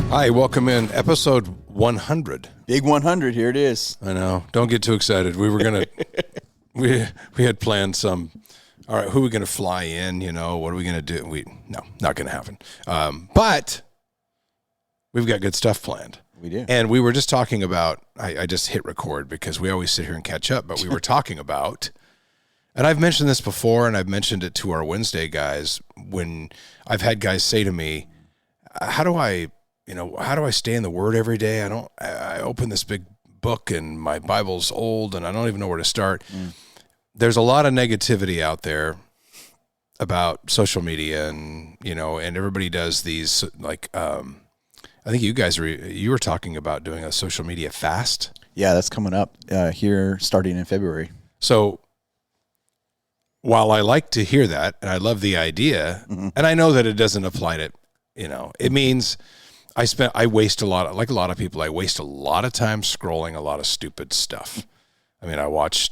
Hi, welcome in episode 100. Big 100, here it is. I know. Don't get too excited. We were going to, we had planned some, all right, who are we going to fly in? You know, what are we going to do? No, not going to happen. But we've got good stuff planned. We do. And we were just talking about, I just hit record because we always sit here and catch up, but we were talking about, and I've mentioned this before, and I've mentioned it to our Wednesday guys when I've had guys say to me, how do I stay in the Word every day? I open this big book and my Bible's old and I don't even know where to start. There's a lot of negativity out there about social media and everybody does these like, I think you guys you were talking about doing a social media fast. Yeah, that's coming up here starting in February. So while I like to hear that and I love the idea, and I know that it doesn't apply to, it means I waste a lot, like a lot of people, I waste a lot of time scrolling a lot of stupid stuff. I mean, I watch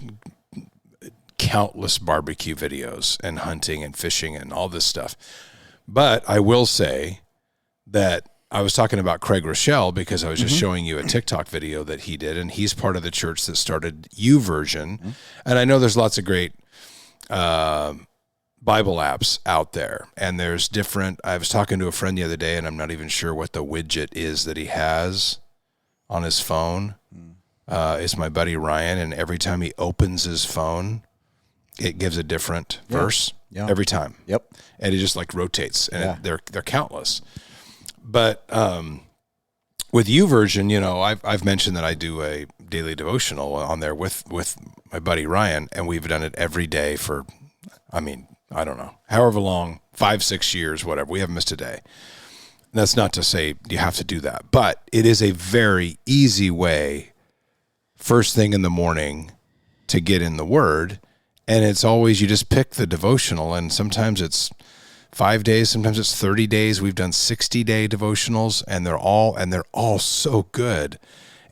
countless barbecue videos and hunting and fishing and all this stuff. But I will say that I was talking about Craig Rochelle because I was just showing you a TikTok video that he did, and he's part of the church that started YouVersion. And I know there's lots of great Bible apps out there, and there's different. I was talking to a friend the other day, and I'm not even sure what the widget is that he has on his phone. It's my buddy Ryan, and every time he opens his phone, it gives a different verse every time. Yep, and it just like rotates, and they're countless. But with YouVersion, I've mentioned that I do a daily devotional on there with my buddy Ryan, and we've done it every day for, I don't know, however long, 5-6 years, whatever. We haven't missed a day. That's not to say you have to do that, but it is a very easy way, first thing in the morning, to get in the Word. And it's always, you just pick the devotional, and sometimes it's 5 days, sometimes it's 30 days. We've done 60-day devotionals, and they're all so good.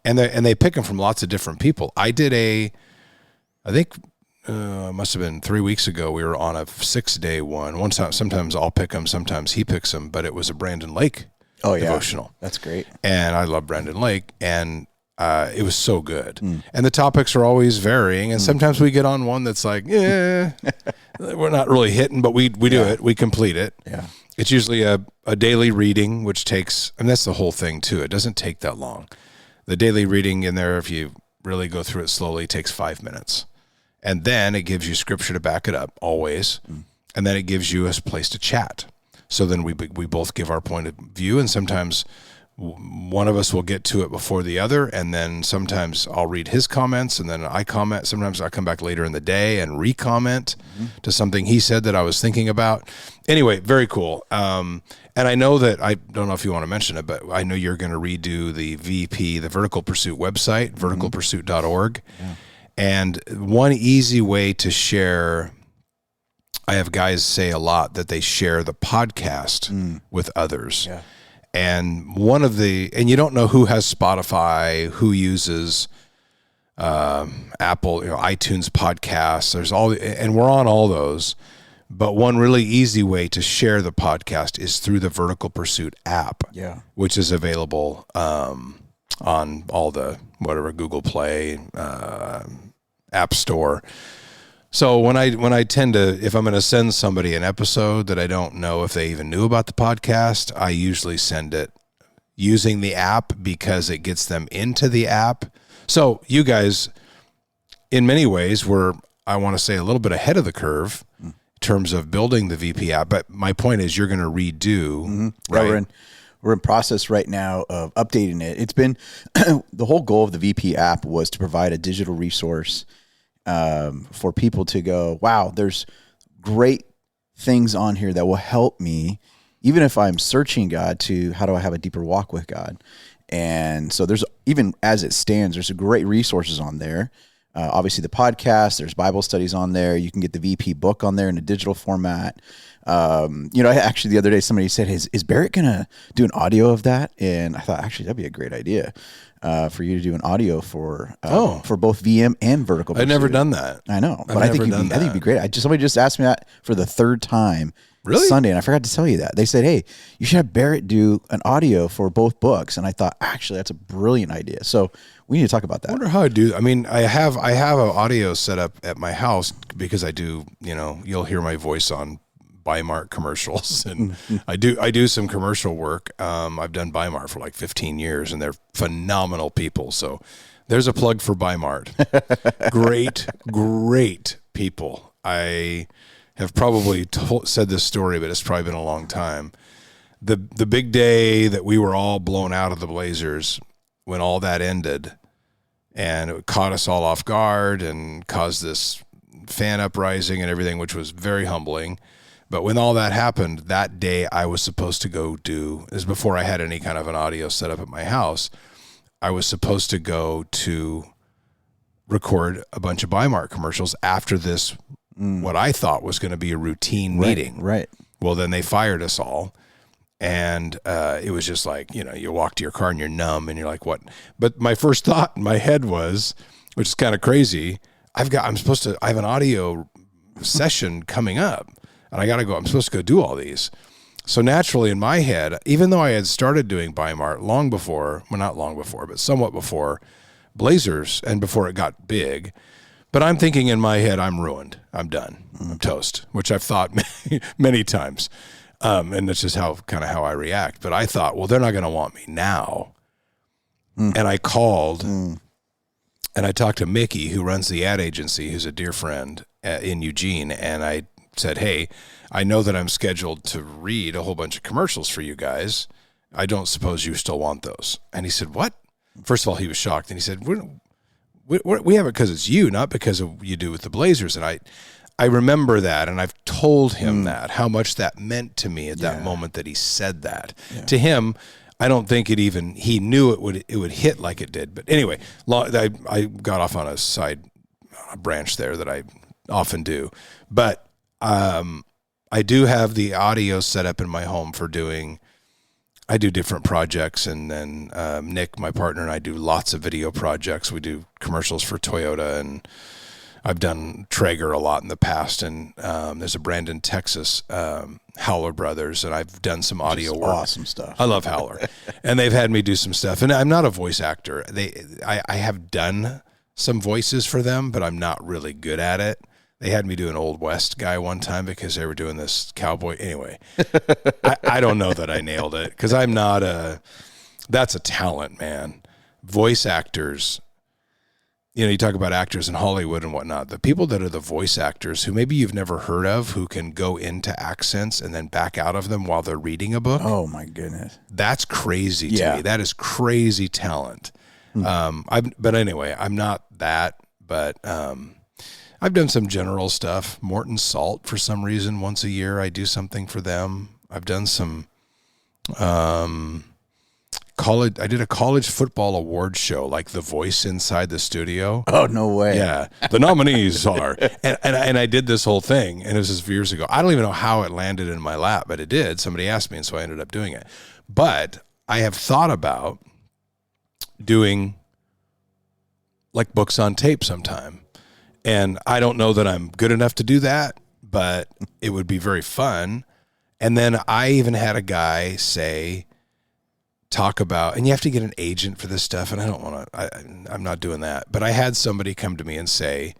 And they pick them from lots of different people. I did I think must have been 3 weeks ago, we were on a 6-day one. One time, sometimes I'll pick them, sometimes he picks them, but it was a Brandon Lake devotional. That's great. And I love Brandon Lake, and it was so good. And the topics are always varying, and sometimes we get on one that's like, we're not really hitting, but we do it. We complete it. Yeah. It's usually a daily reading, which takes, and that's the whole thing too. It doesn't take that long. The daily reading in there, if you really go through it slowly, takes 5 minutes. And then it gives you scripture to back it up, always. And then it gives you a place to chat. So then we both give our point of view, and sometimes one of us will get to it before the other, and then sometimes I'll read his comments, and then I comment. Sometimes I come back later in the day and re-comment to something he said that I was thinking about. Anyway, very cool. And I know that, I don't know if you want to mention it, but I know you're going to redo the VP, the Vertical Pursuit website, verticalpursuit.org. Yeah. And one easy way to share, I have guys say a lot that they share the podcast with others. Yeah. And and you don't know who has Spotify, who uses Apple, iTunes podcasts. There's and we're on all those. But one really easy way to share the podcast is through the Vertical Pursuit app, which is available on all the Google Play, App Store. So when I tend to, if I'm going to send somebody an episode that I don't know if they even knew about the podcast, I usually send it using the app because it gets them into the app. So you guys, in many ways, were, I want to say, a little bit ahead of the curve in terms of building the VP app. But my point is, you're going to redo, right? Yeah, we're in process right now of updating it. It's been the whole goal of the VP app was to provide a digital resource for people to go, wow, there's great things on here that will help me, even if I'm searching God, to how do I have a deeper walk with God. And so there's, even as it stands, there's great resources on there. Obviously the podcast, there's Bible studies on there. You can get the VP book on there in a digital format. Actually the other day somebody said, is Barrett going to do an audio of that? And I thought, actually, that'd be a great idea. For you to do an audio for both VM and Vertical Pursuit. I've never done that. I know, but I think it'd be great. Somebody just asked me that for the third time Really? Sunday, and I forgot to tell you that. They said, hey, you should have Barrett do an audio for both books. And I thought, actually, that's a brilliant idea. So we need to talk about that. I wonder how I do. I mean, I have an audio set up at my house because I do, you'll hear my voice on Bimart commercials, and I do some commercial work. I've done Bimart for like 15 years, and they're phenomenal people. So there's a plug for Bimart. Great people. I have probably said this story, but it's probably been a long time. The big day that we were all blown out of the Blazers, when all that ended, and it caught us all off guard and caused this fan uprising and everything, which was very humbling. But when all that happened, that day I was supposed to go this is before I had any kind of an audio set up at my house. I was supposed to go to record a bunch of Bimart commercials after this, what I thought was going to be a routine meeting. Right. Well, then they fired us all. And it was just like, you walk to your car and you're numb and you're like, what? But my first thought in my head was, which is kind of crazy, I have an audio session coming up. And I got to go. I'm supposed to go do all these. So naturally in my head, even though I had started doing Bimart long before, well, not long before, but somewhat before Blazers and before it got big, but I'm thinking in my head, I'm ruined. I'm done. I'm toast, which I've thought many times. And that's just how I react. But I thought, well, they're not going to want me now. And I called and I talked to Mickey, who runs the ad agency, who's a dear friend in Eugene. And I said, hey, I know that I'm scheduled to read a whole bunch of commercials for you guys. I don't suppose you still want those. And he said, what? First of all, he was shocked. And he said, we have it because it's you, not because of you do with the Blazers. And I remember that, and I've told him that, how much that meant to me at that moment that he said that. Yeah. To him, I don't think he knew it would hit like it did. But anyway, I got off on a branch there that I often do. But I do have the audio set up in my home for I do different projects, and then Nick, my partner, and I do lots of video projects. We do commercials for Toyota, and I've done Traeger a lot in the past, and there's a brand in Texas, Howler Brothers, and I've done some audio work. Awesome stuff. I love Howler, and they've had me do some stuff. And I'm not a voice actor. I have done some voices for them, but I'm not really good at it. They had me do an Old West guy one time because they were doing this cowboy. Anyway, I don't know that I nailed it because I'm not that's a talent, man. Voice actors, you talk about actors in Hollywood and whatnot. The people that are the voice actors who maybe you've never heard of, who can go into accents and then back out of them while they're reading a book. Oh, my goodness. That's crazy to me. That is crazy talent. But anyway, I'm not that, but I've done some general stuff. Morton Salt, for some reason, once a year, I do something for them. I've done some I did a college football award show, like The Voice inside the studio. Oh, no way. Yeah. The nominees are, and I did this whole thing, and it was just years ago. I don't even know how it landed in my lap, but it did. Somebody asked me, and so I ended up doing it. But I have thought about doing like books on tape sometime. And I don't know that I'm good enough to do that, but it would be very fun. And then I even had a guy talk about, and you have to get an agent for this stuff, and I don't want to, I'm not doing that. But I had somebody come to me and say,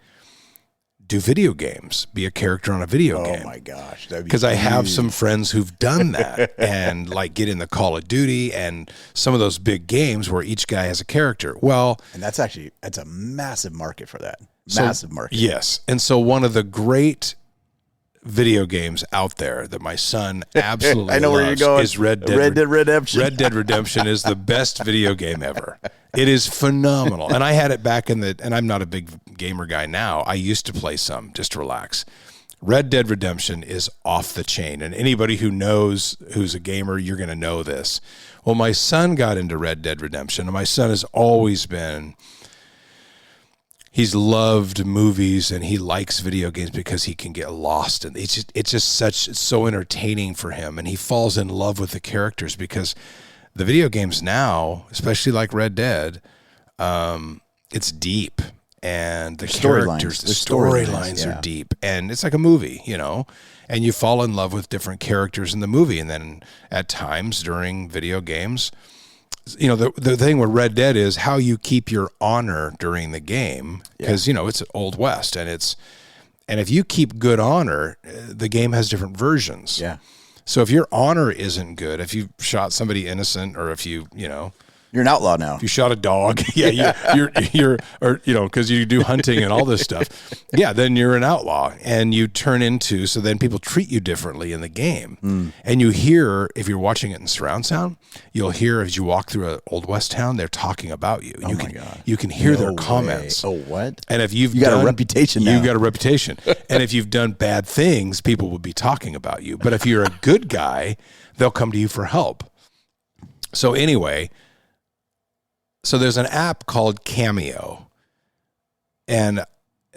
do video games, be a character on a video game. Oh my gosh. Because I have some friends who've done that and like get in the Call of Duty and some of those big games where each guy has a character. Well, and that's a massive market for that. Massive market. Yes. And so one of the great video games out there that my son absolutely I know loves where you're going. is Red Dead Redemption. Red Dead Redemption is the best video game ever. It is phenomenal. And I had it back and I'm not a big gamer guy now. I used to play some just to relax. Red Dead Redemption is off the chain. And anybody who knows who's a gamer, you're going to know this. Well, my son got into Red Dead Redemption, and my son has always been... He's loved movies and he likes video games because he can get lost, and it's so entertaining for him, and he falls in love with the characters because the video games now, especially like Red Dead, it's deep and the storylines. characters, the The storylines yeah. are deep, and it's like a movie, and you fall in love with different characters in the movie. And then at times during video games, the thing with Red Dead is how you keep your honor during the game, because it's Old West, and if you keep good honor, the game has different versions. Yeah. So if your honor isn't good, if you shot somebody innocent, or if you're an outlaw now. If you shot a dog, you're because you do hunting and all this stuff, then you're an outlaw, and you turn into. So then people treat you differently in the game, and you hear, if you're watching it in surround sound, you'll hear as you walk through an Old West town, they're talking about you. Oh my God! You can hear their way. comments. Oh, what? And if you got a reputation now. You've got a reputation, and if you've done bad things, people will be talking about you. But if you're a good guy, they'll come to you for help. So anyway. So there's an app called Cameo, and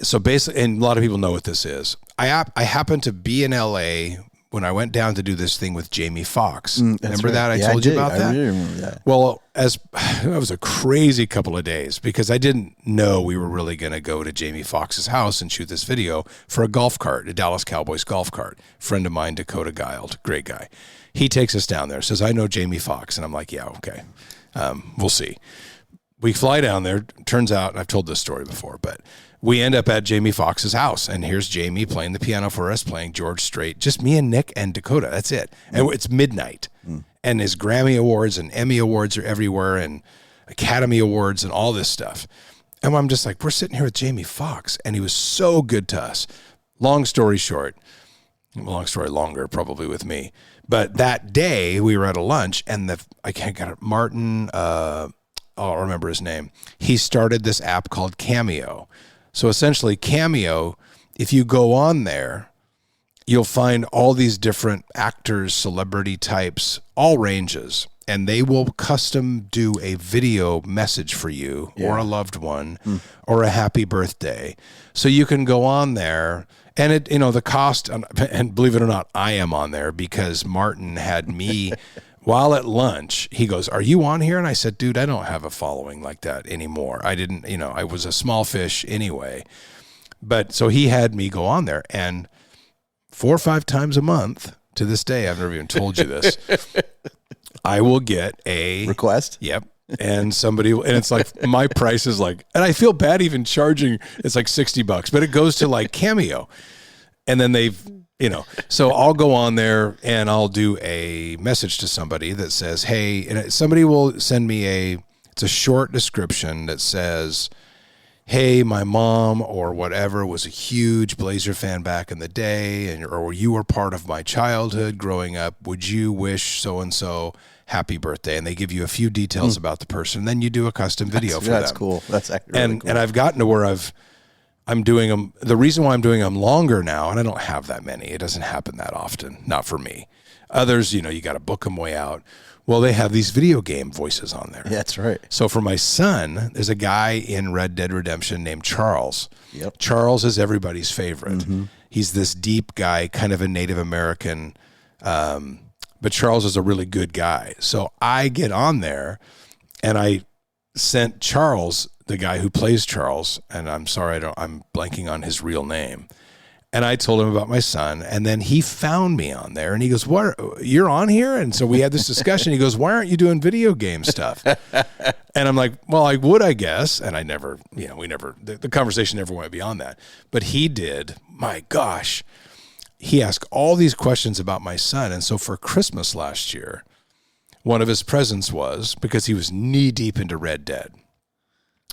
so basically, and a lot of people know what this is. I happened to be in LA when I went down to do this thing with Jamie Foxx. Remember that? I told you about that? I really remember that. Well, that was a crazy couple of days, because I didn't know we were really going to go to Jamie Foxx's house and shoot this video for a golf cart, a Dallas Cowboys golf cart. Friend of mine, Dakota Guild, great guy. He takes us down there, says, I know Jamie Foxx. And I'm like, yeah, okay. We'll see. We fly down there. Turns out, and I've told this story before, but we end up at Jamie Foxx's house, and here's Jamie playing the piano for us, playing George Strait, just me and Nick and Dakota. That's it. And it's midnight, and his Grammy Awards and Emmy Awards are everywhere, and Academy Awards and all this stuff. And I'm just like, we're sitting here with Jamie Foxx, and he was so good to us. Long story short, long story longer probably with me, but that day we were at a lunch, and I can't get it, Martin. I'll remember his name. He started this app called Cameo. So essentially Cameo, if you go on there, you'll find all these different actors, celebrity types, all ranges, and they will custom do a video message for you or a loved one or a happy birthday. So you can go on there, and the cost, and believe it or not, I am on there because Martin had me while at lunch. He goes, are you on here? And I said, dude, I don't have a following like that anymore. I didn't, I was a small fish anyway. But so he had me go on there, and 4 or 5 times a month to this day, I've never even told you this, I will get a request. Yep. And and it's like, my price is like, and I feel bad even charging, it's like $60, but it goes to like Cameo. And then so I'll go on there and I'll do a message to somebody that says, hey, and somebody will send me it's a short description that says, hey, my mom or whatever was a huge Blazer fan back in the day, or you were part of my childhood growing up. Would you wish so-and-so happy birthday? And they give you a few details about the person. Then you do a custom video for them. That's cool. That's actually really cool. And I've gotten to where I'm doing them. The reason why I'm doing them longer now, and I don't have that many, it doesn't happen that often, not for me. Others, you got to book them way out. Well, they have these video game voices on there. Yeah, that's right. So for my son, there's a guy in Red Dead Redemption named Charles. Yep. Charles is everybody's favorite. He's this deep guy, kind of a Native American, but Charles is a really good guy. So I get on there, and I sent Charles, the guy who plays Charles, and I'm sorry, I'm blanking on his real name. And I told him about my son, and then he found me on there, and he goes, "What? You're on here?" And so we had this discussion. He goes, "Why aren't you doing video game stuff?" And I'm like, "Well, I would, I guess." And I never, the conversation never went beyond that. But he did. My gosh, he asked all these questions about my son, and so for Christmas last year, one of his presents was, because he was knee deep into Red Dead,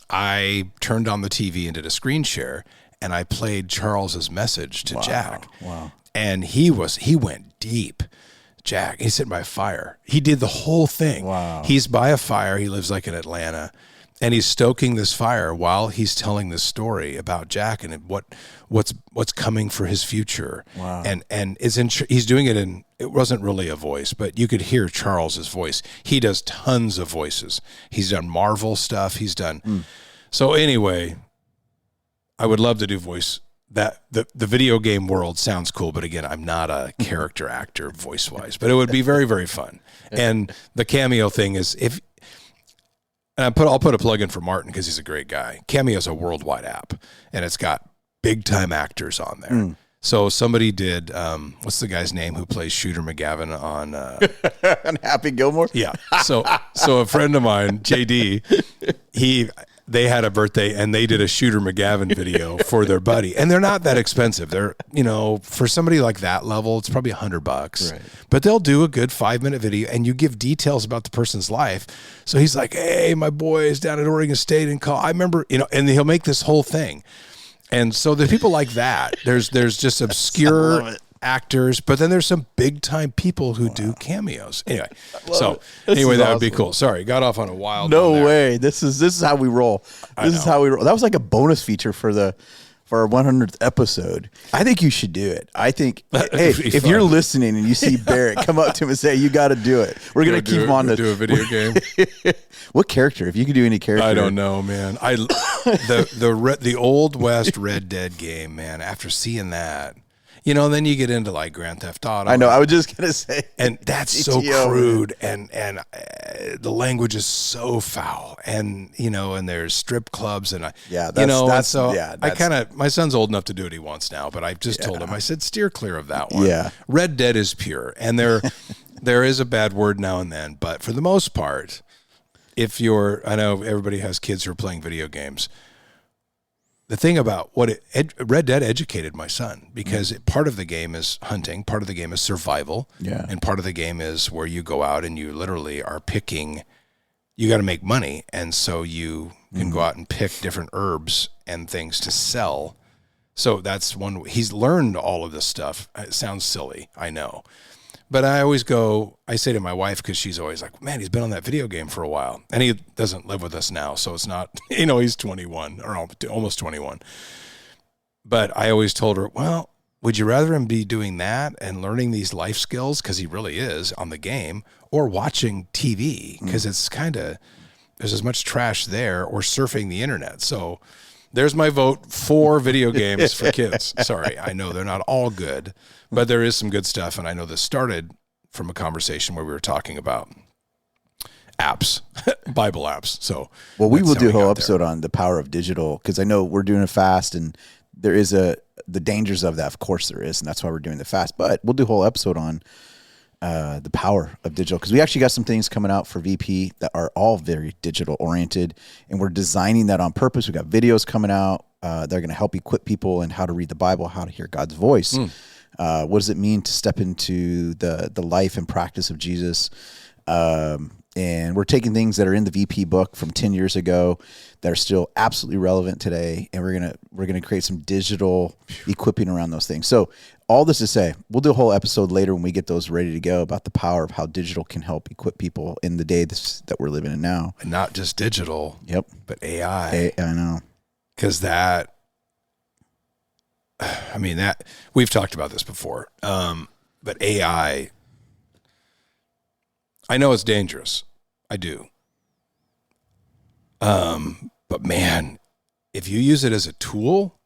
I turned on the TV and did a screen share, and I played Charles's message to Jack. Wow. And he went deep. Jack, he's sitting by a fire. He did the whole thing. Wow. He's by a fire. He lives like in Atlanta, and he's stoking this fire while he's telling this story about Jack and what's coming for his future. Wow. And he's doing it it wasn't really a voice, but you could hear Charles's voice. He does tons of voices. He's done Marvel stuff. He's done. So anyway, I would love to do voice. That the video game world sounds cool, but again, I'm not a character actor voice wise, but it would be very, very fun. And the Cameo thing is, And I'll put a plug in for Martin because he's a great guy. Cameo is a worldwide app, and it's got big time actors on there. So somebody did, what's the guy's name who plays Shooter McGavin on on Happy Gilmore? Yeah. So a friend of mine, JD, they had a birthday and they did a Shooter McGavin video for their buddy. And they're not that expensive. They're, for somebody like that level, it's probably $100. Right. But they'll do a good 5-minute video and you give details about the person's life. So he's like, hey, my boy is down at Oregon State and I remember, and he'll make this whole thing. And so there's people like that. There's just obscure actors, but then there's some big time people who do cameos. Anyway, that would be cool. Sorry, got off on a wild. No way. This is how we roll. This is how we roll. That was like a bonus feature for our 100th episode. I think you should do it. I think, hey, if you're listening and you see Barrett, come up to him and say, you got to do it. We're going to keep him on do a video game. What character? If you could do any character. I don't know, man. The Old West Red Dead game, man, after seeing that, then you get into like Grand Theft Auto. I know. I was just going to say. And that's so crude. And the language is so foul. And, and there's strip clubs. And, my son's old enough to do what he wants now. But I just told him, I said, steer clear of that one. Yeah. Red Dead is pure. And there is a bad word now and then. But for the most part, I know everybody has kids who are playing video games. The thing about Red Dead educated my son because part of the game is hunting, part of the game is survival, and part of the game is where you go out and you literally are picking. You got to make money, and so you can go out and pick different herbs and things to sell. So that's one. He's learned all of this stuff. It sounds silly, I know. But I say to my wife, because she's always like, man, he's been on that video game for a while. And he doesn't live with us now, so it's not, he's 21 or almost 21. But I always told her, well, would you rather him be doing that and learning these life skills, because he really is on the game, or watching TV, because it's there's as much trash there, or surfing the internet. So there's my vote for video games for kids. Sorry, I know they're not all good, but there is some good stuff. And I know this started from a conversation where we were talking about apps, Bible apps. So, well, we will do a whole episode on the power of digital, because I know we're doing a fast and there is the dangers of that. Of course there is. And that's why we're doing the fast, but we'll do a whole episode on the power of digital, because we actually got some things coming out for VP that are all very digital oriented, and we're designing that on purpose. We got videos coming out. They're going to help equip people in how to read the Bible, how to hear God's voice. What does it mean to step into the life and practice of Jesus? And we're taking things that are in the VP book from 10 years ago that are still absolutely relevant today, and we're gonna create some digital equipping around those things. So all this to say, we'll do a whole episode later when we get those ready to go about the power of how digital can help equip people in the day that we're living in now. And not just digital, but AI. I know. Because we've talked about this before, but AI, I know it's dangerous. I do. But man, if you use it as a tool,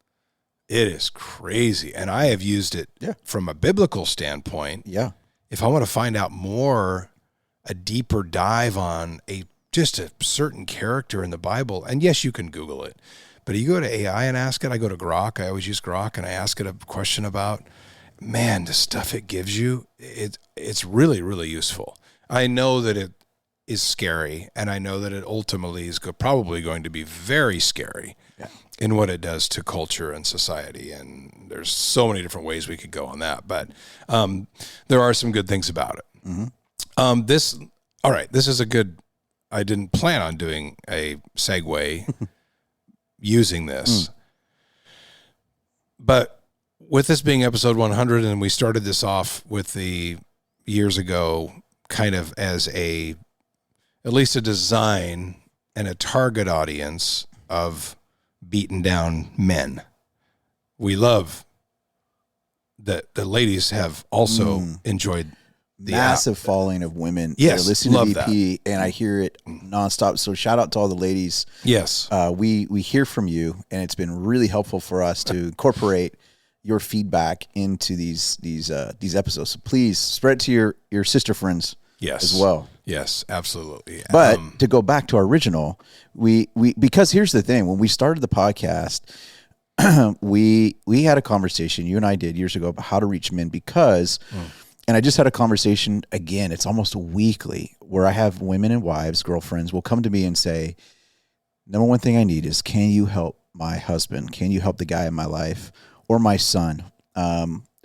it is crazy. And I have used it from a biblical standpoint. Yeah. If I want to find out more, a deeper dive on just a certain character in the Bible, and yes, you can Google it, but you go to AI and ask it. I go to Grok. I always use Grok, and I ask it a question about, man, the stuff it gives you, it's really, really useful. I know that it is scary, and I know that it ultimately is probably going to be very scary in what it does to culture and society, and there's so many different ways we could go on that, but there are some good things about it. This is a good, I didn't plan on doing a segue using this, but with this being episode 100, and we started this off with the years ago kind of as at least a design and a target audience of beaten down men. We love that the ladies have also enjoyed the massive following of women. Yes, listening to VP, and I hear it nonstop. So shout out to all the ladies. Yes, we hear from you, and it's been really helpful for us to incorporate your feedback into these episodes. So please spread it to your sister friends as well. Yes, absolutely. But to go back to our original, we because here's the thing: when we started the podcast, we had a conversation, you and I did years ago, about how to reach men because, and I just had a conversation again. It's almost weekly where I have women and wives, girlfriends, will come to me and say, "Number one thing I need is, can you help my husband? Can you help the guy in my life or my son?"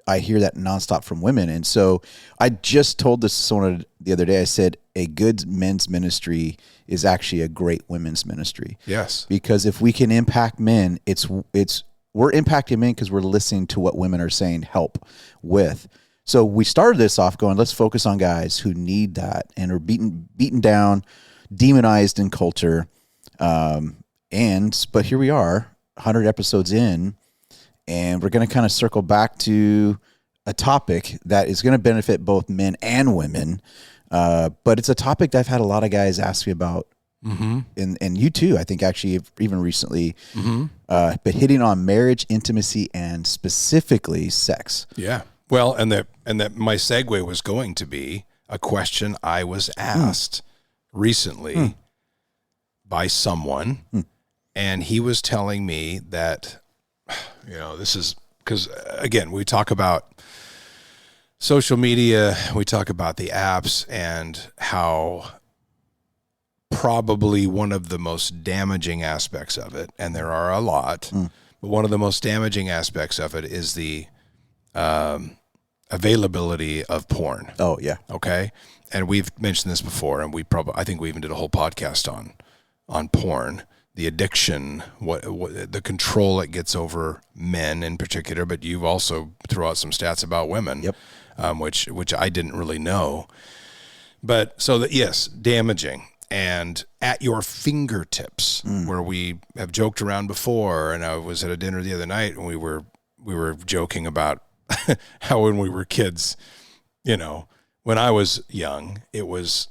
I hear that nonstop from women. And so I just told this to someone the other day. I said, a good men's ministry is actually a great women's ministry. Yes. Because if we can impact men, we're impacting men because we're listening to what women are saying help with. So we started this off going, let's focus on guys who need that and are beaten down, demonized in culture. But here we are, 100 episodes in, and we're going to kind of circle back to a topic that is going to benefit both men and women. But it's a topic that I've had a lot of guys ask me about. Mm-hmm. And you too, I think actually even recently, but hitting on marriage, intimacy, and specifically sex. Yeah. Well, and that my segue was going to be a question I was asked recently by someone, and he was telling me that, this is because, again, we talk about social media, we talk about the apps and how probably one of the most damaging aspects of it, and there are a lot, but one of the most damaging aspects of it is the availability of porn. Oh, yeah. Okay? And we've mentioned this before, and I think we even did a whole podcast on porn. The addiction, what the control it gets over men in particular, but you've also threw out some stats about women, which I didn't really know. But so that, yes, damaging and at your fingertips, where we have joked around before. And I was at a dinner the other night, and we were joking about how when we were kids, when I was young, it was.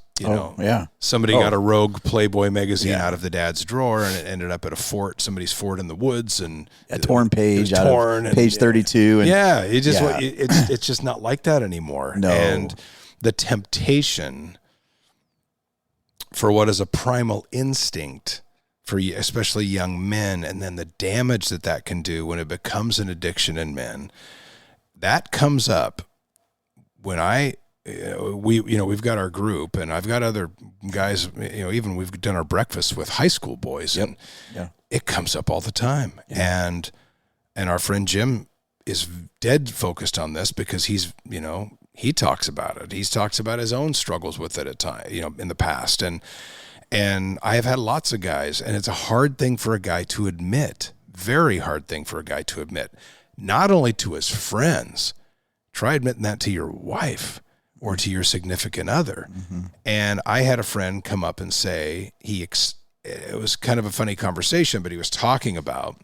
Somebody got a rogue Playboy magazine out of the dad's drawer, and it ended up at somebody's fort in the woods, and a torn page, torn, page 32. And, it's just not like that anymore. No. And the temptation for what is a primal instinct for especially young men, and then the damage that can do when it becomes an addiction in men, that comes up when we've got our group, and I've got other guys, even we've done our breakfast with high school boys, and it comes up all the time. Yeah. And our friend Jim is dead focused on this because he talks about it. He talks about his own struggles with it at times, in the past. And I have had lots of guys, and it's a hard thing for a guy to admit, very hard thing for a guy to admit, not only to his friends, try admitting that to your wife or to your significant other. Mm-hmm. And I had a friend come up and say, it was kind of a funny conversation, but he was talking about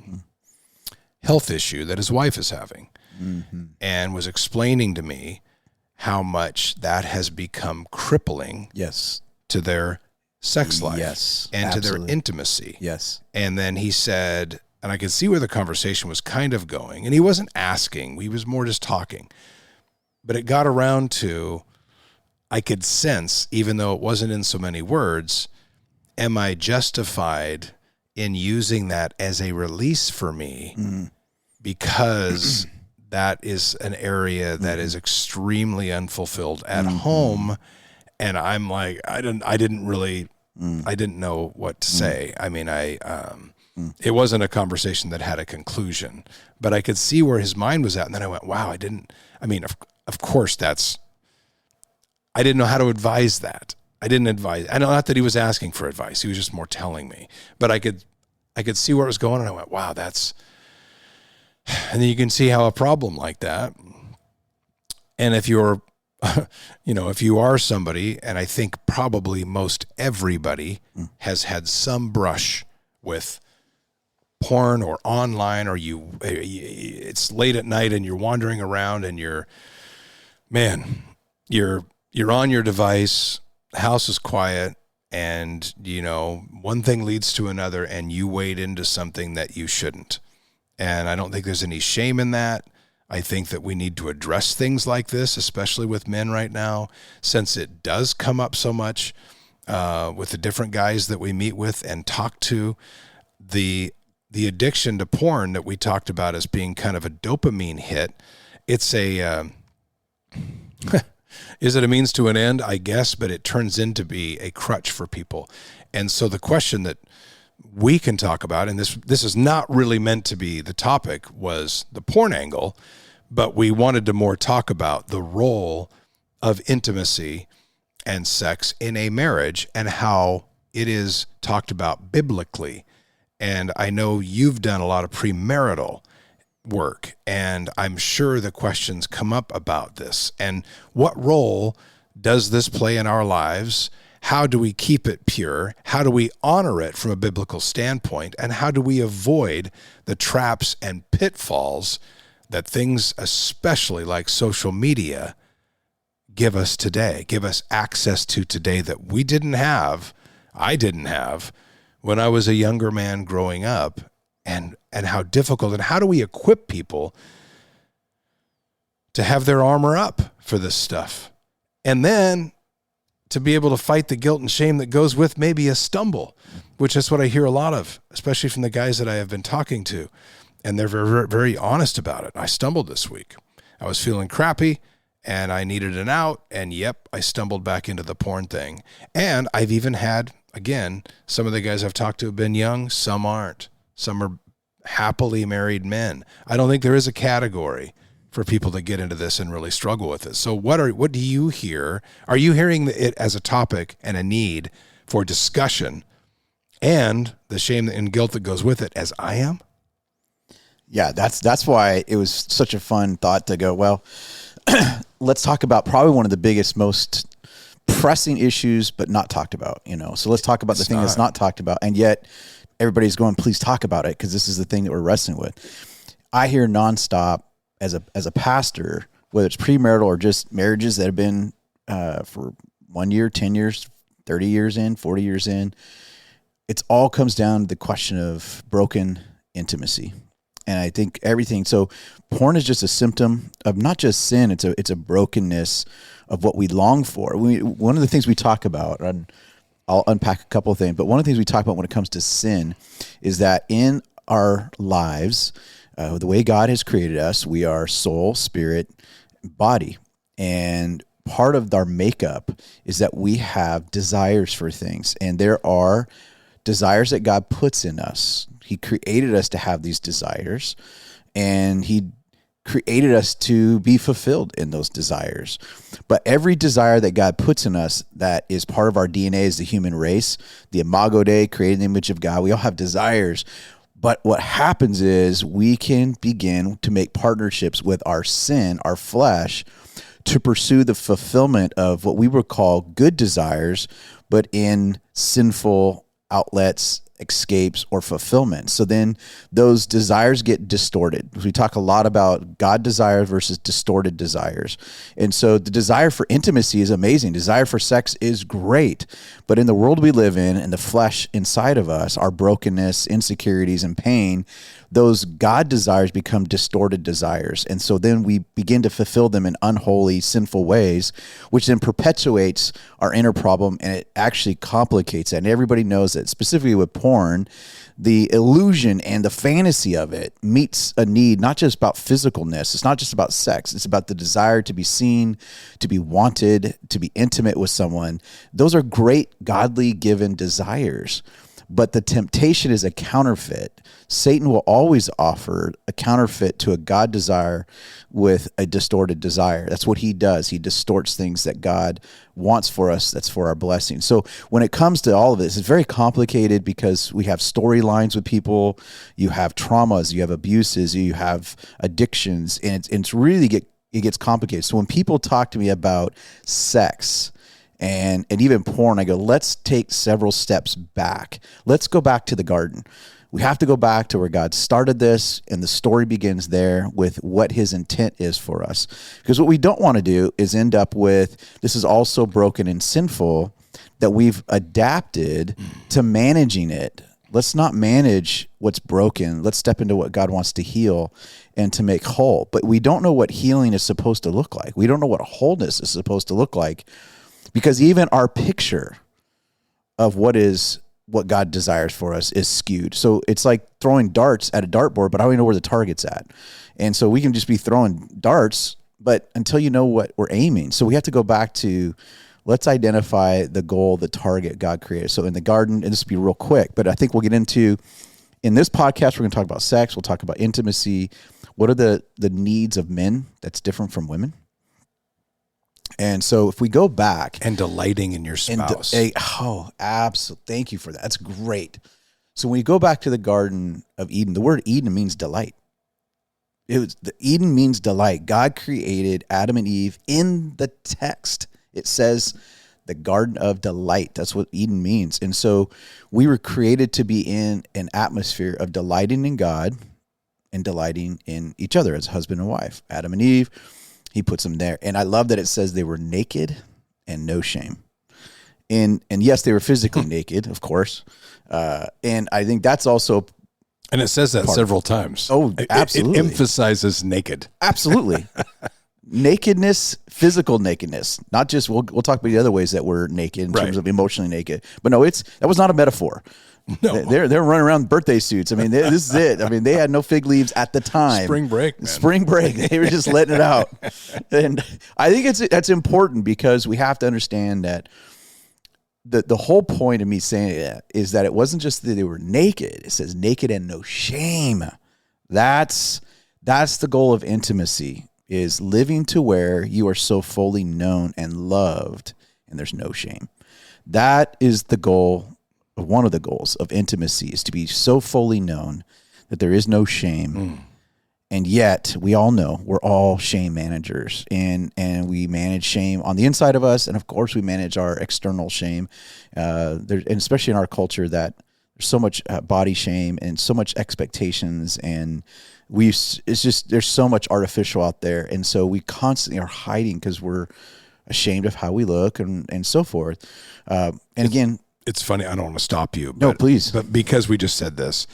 health issue that his wife is having, and was explaining to me how much that has become crippling to their sex life and absolutely. To their intimacy. Yes. And then he said, and I could see where the conversation was kind of going, and he wasn't asking, he was more just talking, but it got around to, I could sense, even though it wasn't in so many words, am I justified in using that as a release for me because that is an area that is extremely unfulfilled at home, and I'm like, I didn't know what to say. I mean, it wasn't a conversation that had a conclusion, but I could see where his mind was at, and then I went, wow, of course I didn't know how to advise that. I didn't advise. I know, not that he was asking for advice. He was just more telling me. But I could see where it was going, and I went, wow, that's... And then you can see how a problem like that, and if you're, if you are somebody, and I think probably most everybody has had some brush with porn or online, or it's late at night and you're wandering around and you're on your device, the house is quiet, and, one thing leads to another, and you wade into something that you shouldn't. And I don't think there's any shame in that. I think that we need to address things like this, especially with men right now, since it does come up so much with the different guys that we meet with and talk to. The addiction to porn that we talked about as being kind of a dopamine hit, it's a... Is it a means to an end? I guess, but it turns into be a crutch for people. And so the question that we can talk about, and this is not really meant to be the topic, was the porn angle, but we wanted to more talk about the role of intimacy and sex in a marriage and how it is talked about biblically. And I know you've done a lot of premarital work, and I'm sure the questions come up about this. And what role does this play in our lives? How do we keep it pure? How do we honor it from a biblical standpoint? And how do we avoid the traps and pitfalls that things, especially like social media, give us today, give us access to today that we didn't have, I didn't have, when I was a younger man growing up? And how difficult, and how do we equip people to have their armor up for this stuff? And then to be able to fight the guilt and shame that goes with maybe a stumble, which is what I hear a lot of, especially from the guys that I have been talking to. And they're very, very honest about it. I stumbled this week. I was feeling crappy and I needed an out. And yep, I stumbled back into the porn thing. And I've even had, again, some of the guys I've talked to have been young. Some aren't. Some are happily married men. I don't think there is a category for people to get into this and really struggle with it. So what do you hear? Are you hearing it as a topic and a need for discussion and the shame and guilt that goes with it, as I am? Yeah, that's why it was such a fun thought to go, well, let's talk about probably one of the biggest, most pressing issues, but not talked about, So let's talk about the thing that's not talked about. And yet everybody's going, please talk about it, because this is the thing that we're wrestling with. I hear nonstop as a pastor, whether it's premarital or just marriages that have been for 1 year, 10 years, 30 years in, 40 years in, it all comes down to the question of broken intimacy. And I think everything, so porn is just a symptom of not just sin, it's a brokenness of what we long for. One of the things we talk about, and I'll unpack a couple of things, but one of the things we talk about when it comes to sin is that in our lives, the way God has created us, we are soul, spirit, body. And part of our makeup is that we have desires for things. And there are desires that God puts in us. He created us to have these desires, and he created us to be fulfilled in those desires. But every desire that God puts in us that is part of our DNA as the human race, the imago Dei, created in the image of God, we all have desires. But what happens is we can begin to make partnerships with our sin, our flesh, to pursue the fulfillment of what we would call good desires, but in sinful outlets, escapes, or fulfillment. So then those desires get distorted. We talk a lot about God desires versus distorted desires. And so the desire for intimacy is amazing. Desire for sex is great. But in the world we live in and the flesh inside of us, our brokenness, insecurities, and pain, those God desires become distorted desires. And so then we begin to fulfill them in unholy, sinful ways, which then perpetuates our inner problem, and it actually complicates it. And everybody knows that, specifically with porn, the illusion and the fantasy of it meets a need, not just about physicalness. It's not just about sex. It's about the desire to be seen, to be wanted, to be intimate with someone. Those are great, godly given desires. But the temptation is a counterfeit. Satan will always offer a counterfeit to a God desire with a distorted desire. That's what he does. He distorts things that God wants for us, that's for our blessing. So when it comes to all of this, it's very complicated because we have storylines with people, you have traumas, you have abuses, you have addictions, and it's really it gets complicated. So when people talk to me about sex, and even porn, I go, let's take several steps back. Let's go back to the garden. We have to go back to where God started this, and the story begins there with what his intent is for us. Because what we don't want to do is end up with, this is all so broken and sinful that we've adapted to managing it Let's not manage what's broken. Let's step into what God wants to heal and to make whole. But we don't know what healing is supposed to look like. We don't know what wholeness is supposed to look like, because even our picture of what God desires for us is skewed. So it's like throwing darts at a dartboard, but I don't even know where the target's at. And so we can just be throwing darts, but until you know what we're aiming. So we have to go back to, let's identify the goal, the target God created. So in the garden, and this will be real quick, but I think we'll get into, in this podcast, we're going to talk about sex. We'll talk about intimacy. What are the needs of men that's different from women? And so if we go back. And delighting in your spouse. Absolutely. Thank you for that. That's great. So when you go back to the Garden of Eden, the word Eden means delight. Eden means delight. God created Adam and Eve in the text. It says the Garden of Delight. That's what Eden means. And so we were created to be in an atmosphere of delighting in God and delighting in each other as husband and wife. Adam and Eve, he puts them there. And I love that it says they were naked and no shame. And yes, they were physically naked, of course. And I think that's also... And it says that several times. Oh, absolutely. It emphasizes naked. Absolutely. Nakedness, physical nakedness, not just, we'll talk about the other ways that we're naked in terms of emotionally naked. But no, that was not a metaphor. No. They're running around in birthday suits. I mean, this is it. I mean, they had no fig leaves at the time. Spring break, man. Spring break. They were just letting it out. And I think that's important, because we have to understand that the whole point of me saying that is that it wasn't just that they were naked. It says naked and no shame. That's the goal of intimacy, is living to where you are so fully known and loved and there's no shame. That is the goal, one of the goals of intimacy, is to be so fully known that there is no shame. And yet we all know we're all shame managers, and we manage shame on the inside of us. And of course we manage our external shame. And especially in our culture, that there's so much body shame and so much expectations, and there's so much artificial out there. And so we constantly are hiding because we're ashamed of how we look and so forth. And again, it's funny. I don't want to stop you. No, please. But because we just said this,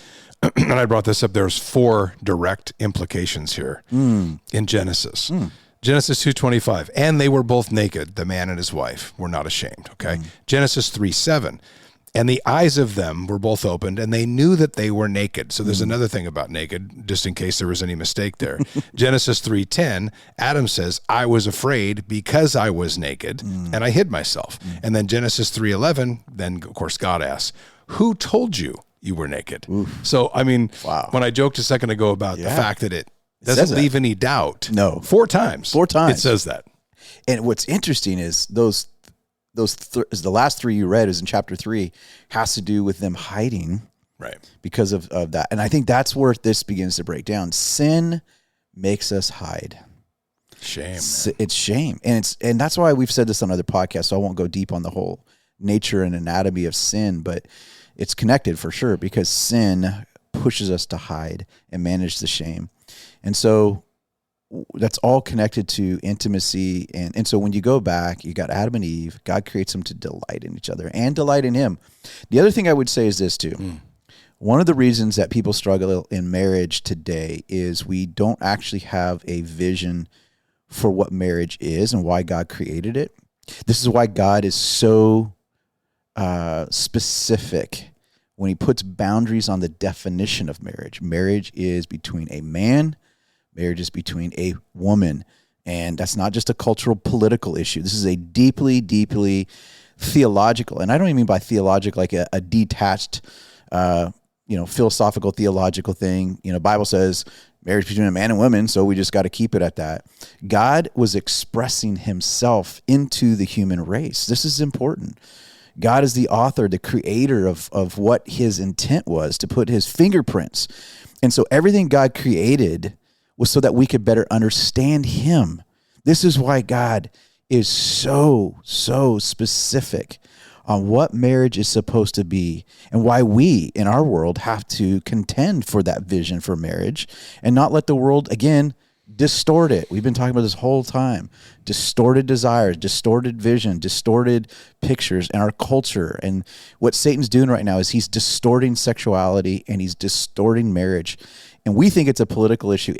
and I brought this up, there's 4 direct implications here in Genesis. Genesis 2:25, and they were both naked, the man and his wife were not ashamed. Okay. Genesis 3:7, and the eyes of them were both opened, and they knew that they were naked. So there's another thing about naked, just in case there was any mistake there. Genesis 3:10, Adam says, I was afraid because I was naked, and I hid myself. And then Genesis 3:11, then of course God asks, who told you were naked? Oof. So, I mean, when I joked a second ago about the fact that it doesn't leave any doubt. No. 4 times. 4 times. It says that. And what's interesting is the last 3 you read is in chapter 3, has to do with them hiding, right? Because of that. And I think that's where this begins to break down. Sin makes us hide. Shame. It's shame. And that's why we've said this on other podcasts, so I won't go deep on the whole nature and anatomy of sin, but it's connected for sure, because sin pushes us to hide and manage the shame. And so that's all connected to intimacy. And so when you go back, you got Adam and Eve, God creates them to delight in each other and delight in him. The other thing I would say is this too. One of the reasons that people struggle in marriage today is we don't actually have a vision for what marriage is and why God created it. This is why God is so specific when he puts boundaries on the definition of marriage. Marriage is between a man, marriage is between a woman. And that's not just a cultural, political issue. This is a deeply, deeply theological, and I don't even mean by theological like a detached, philosophical, theological thing. Bible says marriage between a man and woman, so we just got to keep it at that. God was expressing himself into the human race. This is important. God is the author, the creator of what his intent was, to put his fingerprints. And so everything God created was so that we could better understand him. This is why God is so specific on what marriage is supposed to be, and why we in our world have to contend for that vision for marriage and not let the world, again, distort it. We've been talking about this whole time. Distorted desires, distorted vision, distorted pictures in our culture. And what Satan's doing right now is he's distorting sexuality and he's distorting marriage. And we think it's a political issue.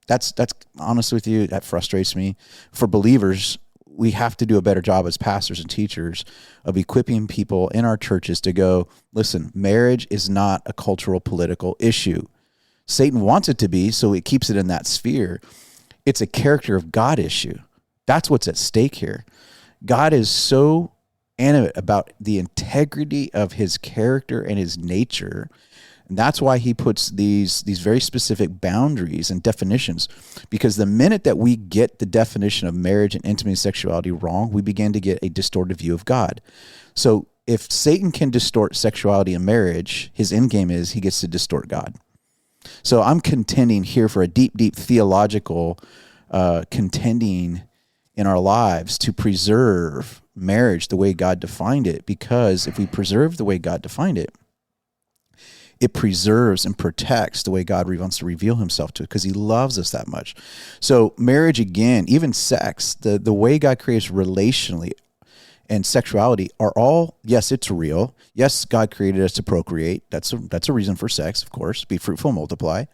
That's honest with you, that frustrates me. For believers, we have to do a better job as pastors and teachers of equipping people in our churches to go, listen, marriage is not a cultural political issue. Satan wants it to be, so it keeps it in that sphere. It's a character of God issue. That's what's at stake here. God is so animate about the integrity of his character and his nature. And that's why he puts these very specific boundaries and definitions, because the minute that we get the definition of marriage and intimacy and sexuality wrong, we begin to get a distorted view of God. So if Satan can distort sexuality and marriage, his end game is he gets to distort God. So I'm contending here for a deep, deep theological contending in our lives to preserve marriage the way God defined it, because if we preserve the way God defined it, it preserves and protects the way God wants to reveal himself to it, because he loves us that much. So marriage, again, even sex, the way God creates relationally and sexuality are all, yes, it's real. Yes, God created us to procreate. That's a reason for sex, of course. Be fruitful, multiply.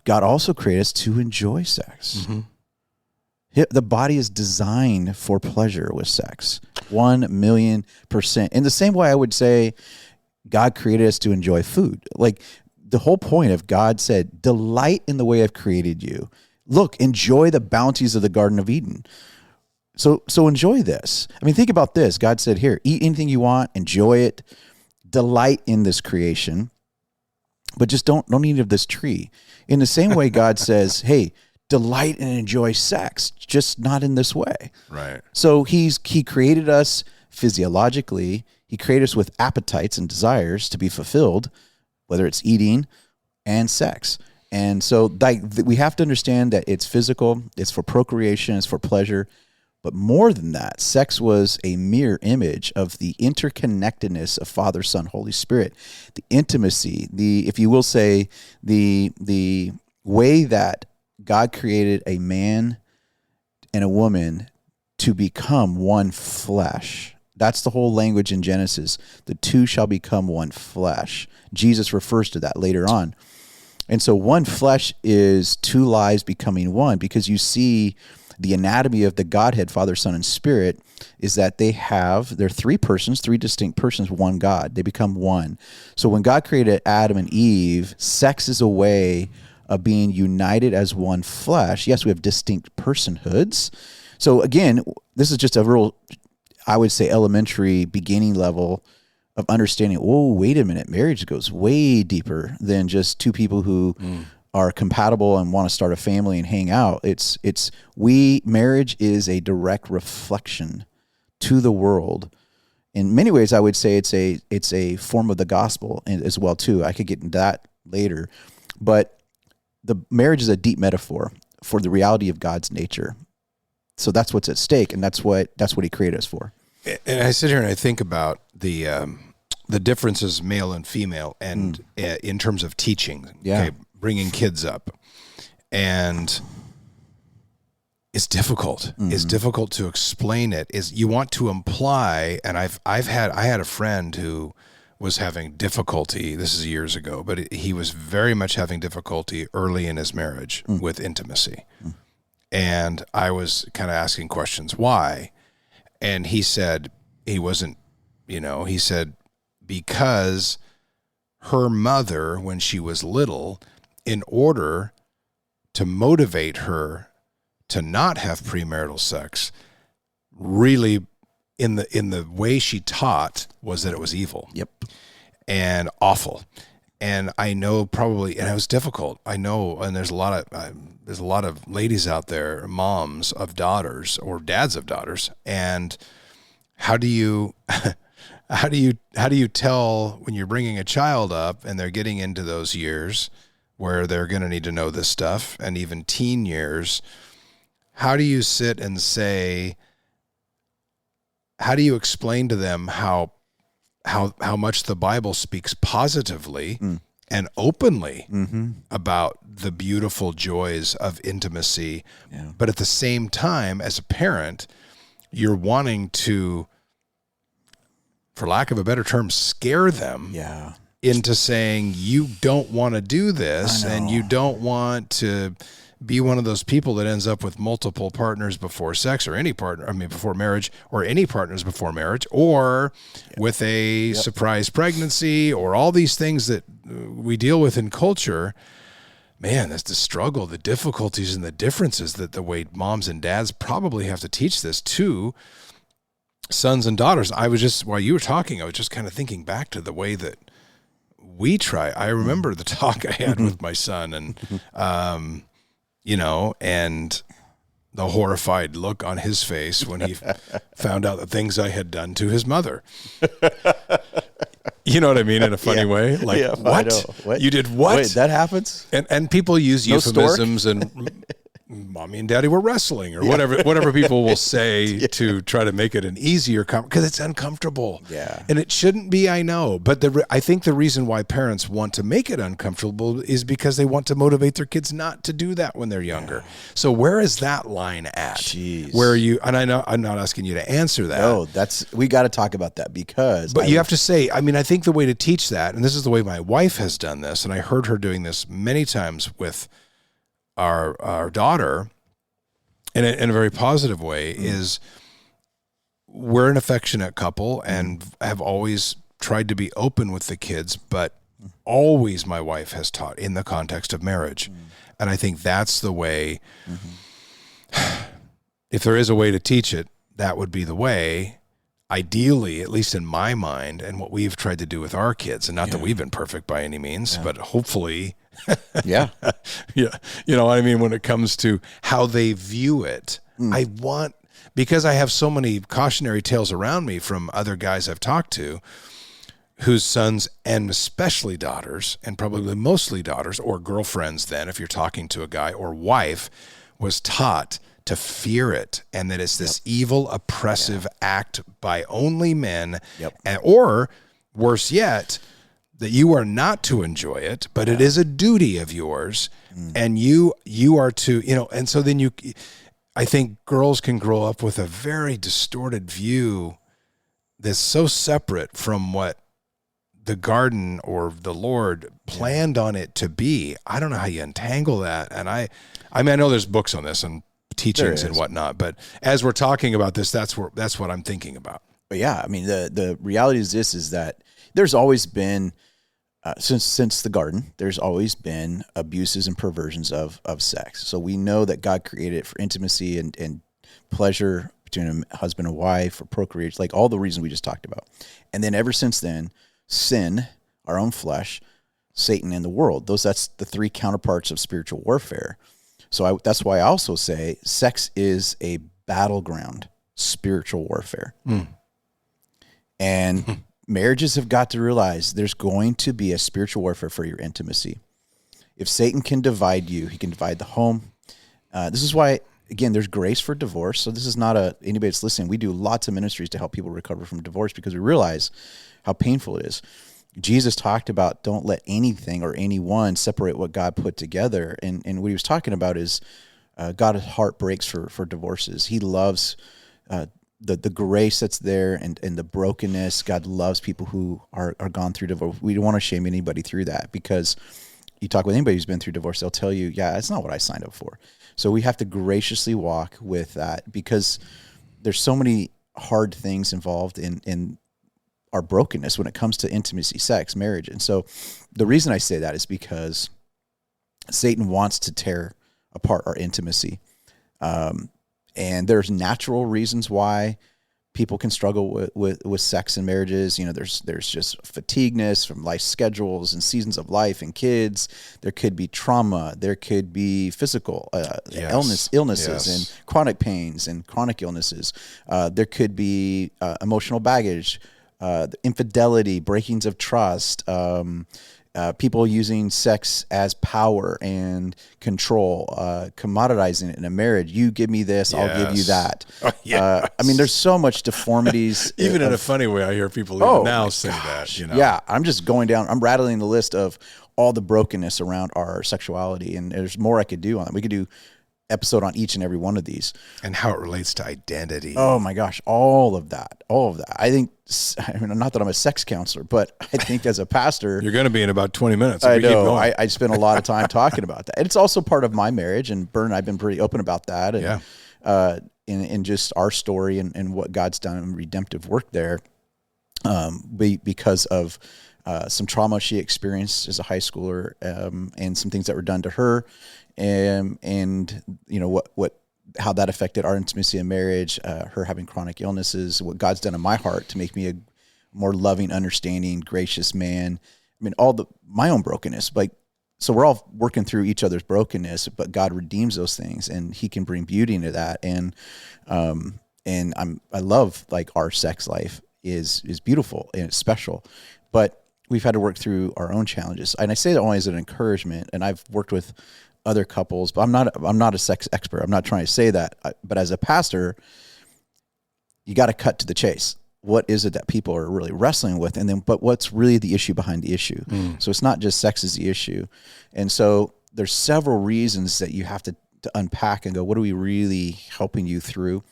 God also created us to enjoy sex. Mm-hmm. The body is designed for pleasure with sex, 1,000,000%. In the same way, I would say God created us to enjoy food. Like the whole point of God said, delight in the way I've created you. Look, enjoy the bounties of the Garden of Eden. So enjoy this. I mean, think about this. God said, here, eat anything you want, enjoy it, delight in this creation, but just don't eat of this tree. In the same way, God says, hey, delight and enjoy sex, just not in this way. Right. So he created us physiologically. He created us with appetites and desires to be fulfilled, whether it's eating and sex. And so we have to understand that it's physical, it's for procreation, it's for pleasure. But more than that, sex was a mirror image of the interconnectedness of Father, Son, Holy Spirit, the intimacy, if you will say, the way that God created a man and a woman to become one flesh. That's the whole language in Genesis. The two shall become one flesh. Jesus refers to that later on. And so one flesh is two lives becoming one, because you see the anatomy of the Godhead, Father, Son, and Spirit, is that they're three persons, three distinct persons, one God. They become one. So when God created Adam and Eve, sex is a way of being united as one flesh. Yes, we have distinct personhoods. So again, this is just a real, I would say, elementary beginning level of understanding, oh, wait a minute, marriage goes way deeper than just two people who are compatible and want to start a family and hang out. Marriage is a direct reflection to the world. In many ways, I would say it's a form of the gospel as well too. I could get into that later, but the marriage is a deep metaphor for the reality of God's nature. So that's what's at stake, and that's what he created us for. And I sit here and I think about the differences, male and female, and in terms of teaching. Yeah. Okay, bringing kids up, and it's difficult. Mm-hmm. It's difficult to explain it. You want to imply, and I had a friend who was having difficulty. This is years ago, but he was very much having difficulty early in his marriage with intimacy, and I was kind of asking questions why, and he said he wasn't. He said because her mother, when she was little, in order to motivate her to not have premarital sex, really in the way she taught was that it was evil. Yep. And awful. And I know probably, and it was difficult. I know, and there's a lot of ladies out there, moms of daughters or dads of daughters. And how do you tell when you're bringing a child up and they're getting into those years where they're going to need to know this stuff, and even teen years, how do you sit and say, how do you explain to them how much the Bible speaks positively and openly about the beautiful joys of intimacy. Yeah. But at the same time, as a parent, you're wanting to, for lack of a better term, scare them into saying you don't want to do this and you don't want to be one of those people that ends up with multiple partners before sex or before marriage, or any partners before marriage, or with a surprise pregnancy, or all these things that we deal with in culture. Man, that's the struggle, the difficulties, and the differences that the way moms and dads probably have to teach this to sons and daughters. While you were talking, I was just kind of thinking back to the way that we try. I remember the talk I had with my son, and and the horrified look on his face when he found out the things I had done to his mother. You know what I mean? In a funny way. Like, what? You did what? Wait, that happens? And people use euphemisms and mommy and daddy were wrestling, or whatever people will say to try to make it an easier because it's uncomfortable. Yeah. And it shouldn't be, I know. But I think the reason why parents want to make it uncomfortable is because they want to motivate their kids not to do that when they're younger. Yeah. So where is that line at? Jeez. Where and I know I'm not asking you to answer that. No, we got to talk about that because. But you have to say, I think the way to teach that, and this is the way my wife has done this, and I heard her doing this many times with our daughter in a very positive way, is we're an affectionate couple and have always tried to be open with the kids, but always my wife has taught in the context of marriage. And I think that's the way, if there is a way to teach it, that would be the way. Ideally, at least in my mind, and what we've tried to do with our kids, and not that we've been perfect by any means, but hopefully, yeah, you know what I mean, when it comes to how they view it. Because I have so many cautionary tales around me from other guys I've talked to whose sons, and especially daughters, and probably mostly daughters or girlfriends then, if you're talking to a guy, or wife, was taught to fear it, and that it's this evil, oppressive act by only men, or worse yet, that you are not to enjoy it, but it is a duty of yours, and you are to, and so then I think girls can grow up with a very distorted view that's so separate from what the garden or the Lord planned on it to be. I don't know how you untangle that, and I know there's books on this and teachings and whatnot, but as we're talking about this, that's what I'm thinking about. But yeah, I mean, the reality is that there's always been, since the garden, there's always been abuses and perversions of sex. So we know that God created it for intimacy and pleasure between a husband and wife, for procreation, like all the reasons we just talked about. And then ever since then, sin, our own flesh, Satan, and the world, that's the three counterparts of spiritual warfare. So that's why I also say sex is a battleground, spiritual warfare. And marriages have got to realize there's going to be a spiritual warfare for your intimacy. If Satan can divide you, he can divide the home. This is why, again, there's grace for divorce. So this is not anybody that's listening. We do lots of ministries to help people recover from divorce because we realize how painful it is. Jesus talked about don't let anything or anyone separate what God put together. And what he was talking about is God's heart breaks for divorces. He loves the grace that's there and the brokenness. God loves people who are gone through divorce. We don't want to shame anybody through that, because you talk with anybody who's been through divorce, they'll tell you, yeah, it's not what I signed up for. So we have to graciously walk with that, because there's so many hard things involved in our brokenness when it comes to intimacy, sex, marriage. And so the reason I say that is because Satan wants to tear apart our intimacy. And there's natural reasons why people can struggle with sex and marriages. There's just fatigueness from life schedules and seasons of life and kids. There could be trauma. There could be physical illnesses and chronic pains and chronic illnesses. There could be emotional baggage, infidelity, breakings of trust, people using sex as power and control, commoditizing it in a marriage. You give me this, I'll give you that. I mean, there's so much deformities. In a funny way, I hear people even now say that. Yeah, I'm just going down. I'm rattling the list of all the brokenness around our sexuality. And there's more I could do on it. We could do episode on each and every one of these. And how it relates to identity. Oh my gosh, all of that. I think, not that I'm a sex counselor, but I think as a pastor, you're going to be in about 20 minutes. I know. I spend a lot of time talking about that. And it's also part of my marriage. And Bert and I've been pretty open about that. And, in just our story and what God's done in redemptive work there, because of some trauma she experienced as a high schooler, and some things that were done to her, and you know how that affected our intimacy in marriage, her having chronic illnesses, what God's done in my heart to make me a more loving, understanding, gracious man. I mean, my own brokenness, so we're all working through each other's brokenness, but God redeems those things, and He can bring beauty into that. And I love, like, our sex life is beautiful and it's special, but we've had to work through our own challenges. And I say that only as an encouragement. And I've worked with other couples, but I'm not a sex expert. I'm not trying to say that, but as a pastor, you got to cut to the chase. What is it that people are really wrestling with? But what's really the issue behind the issue? So it's not just sex is the issue. And so there's several reasons that you have to unpack and go, what are we really helping you through?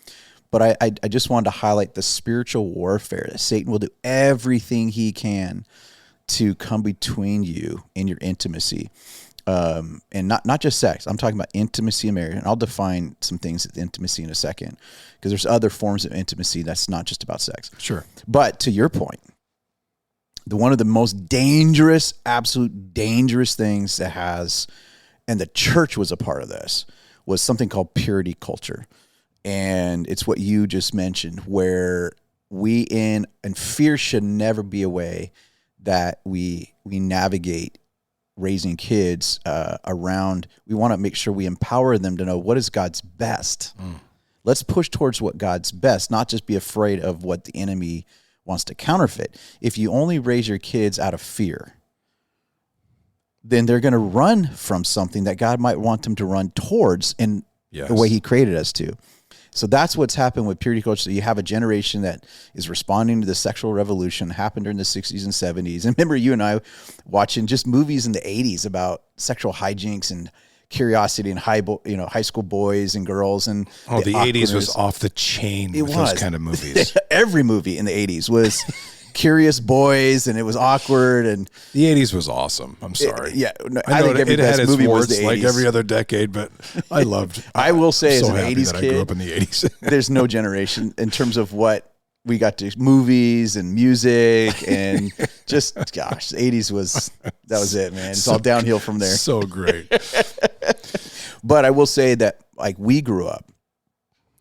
But I just wanted to highlight the spiritual warfare that Satan will do everything he can to come between you and your intimacy. And not just sex. I'm talking about intimacy in marriage. And I'll define some things with intimacy in a second, because there's other forms of intimacy that's not just about sex. Sure. But to your point, one of the most dangerous, absolute dangerous things that has, and the church was a part of this, was something called purity culture. And it's what you just mentioned, where and fear should never be a way that we navigate raising kids around. We want to make sure we empower them to know what is God's best. Let's push towards what God's best, not just be afraid of what the enemy wants to counterfeit. If you only raise your kids out of fear, then they're going to run from something that God might want them to run towards in the way He created us to. So that's what's happened with purity culture. So you have a generation that is responding to the sexual revolution that happened during the 60s and 70s. And remember you and I watching just movies in the 80s about sexual hijinks and curiosity and high school boys and girls. And the 80s was off the chain with those kind of movies. Every movie in the 80s was curious boys, and it was awkward. And the 80s was awesome. I'm sorry. I think every best movie was the 80s. Like every other decade, but I loved. I will say, as so an 80s that kid, I grew up in the 80s. There's no generation in terms of what we got to movies and music and just, gosh, the 80s was it, man. It's all downhill from there. So great. But I will say that, like, we grew up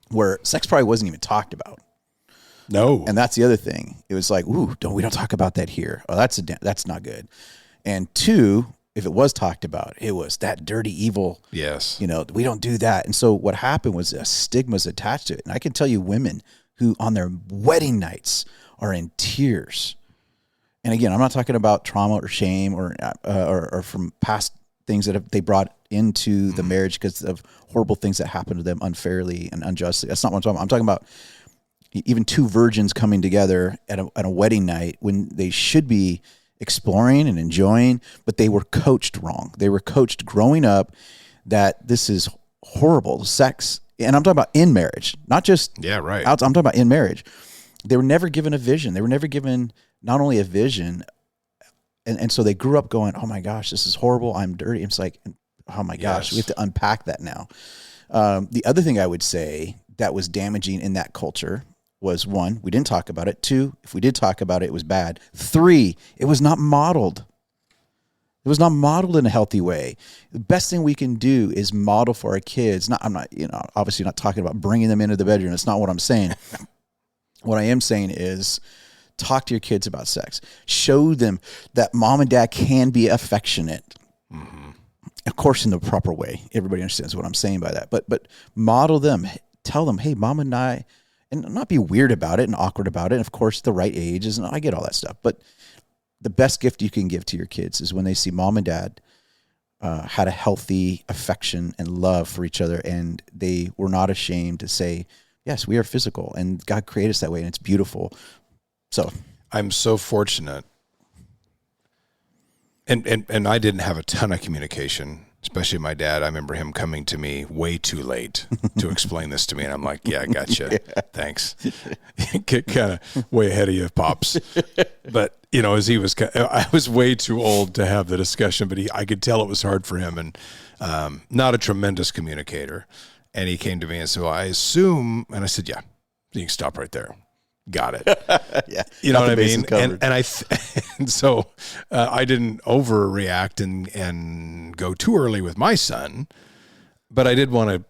where sex probably wasn't even talked about. No. And that's the other thing. It was like, we don't talk about that here. Oh, that's not good. And two, if it was talked about, it was that dirty evil. Yes. We don't do that. And so what happened was a stigma's attached to it. And I can tell you women who on their wedding nights are in tears. And again, I'm not talking about trauma or shame or from past things that they brought into the marriage because of horrible things that happened to them unfairly and unjustly. That's not what I'm talking about. I'm talking about even two virgins coming together at a wedding night when they should be exploring and enjoying, but they were coached wrong. They were coached growing up that this is horrible sex. And I'm talking about in marriage, not just right. I'm talking about in marriage. They were never given a vision. They were never given not only a vision, and so they grew up going, oh my gosh, this is horrible. I'm dirty. It's like, oh my gosh, we have to unpack that now. The other thing I would say that was damaging in that culture was, one, we didn't talk about it. Two, if we did talk about it, it was bad. Three, it was not modeled. It was not modeled in a healthy way. The best thing we can do is model for our kids. I'm not, obviously not talking about bringing them into the bedroom. That's not what I'm saying. What I am saying is talk to your kids about sex. Show them that mom and dad can be affectionate. Mm-hmm. Of course, in the proper way. Everybody understands what I'm saying by that. But model them. Tell them, hey, mom and I, and not be weird about it and awkward about it. And of course, the right age is, and I get all that stuff. But the best gift you can give to your kids is when they see mom and dad had a healthy affection and love for each other, and they were not ashamed to say, yes, we are physical, and God created us that way, and it's beautiful. So I'm so fortunate. And I didn't have a ton of communication, especially my dad. I remember him coming to me way too late to explain this to me. And I'm like, yeah, I gotcha. Yeah. Thanks. Get kind of way ahead of you, Pops. But, as he was, I was way too old to have the discussion, but I could tell it was hard for him, and not a tremendous communicator. And he came to me and said, well, I assume, and I said, yeah, you can stop right there. Got it. Yeah. You know what I mean? And so I didn't overreact and go too early with my son, but I did want to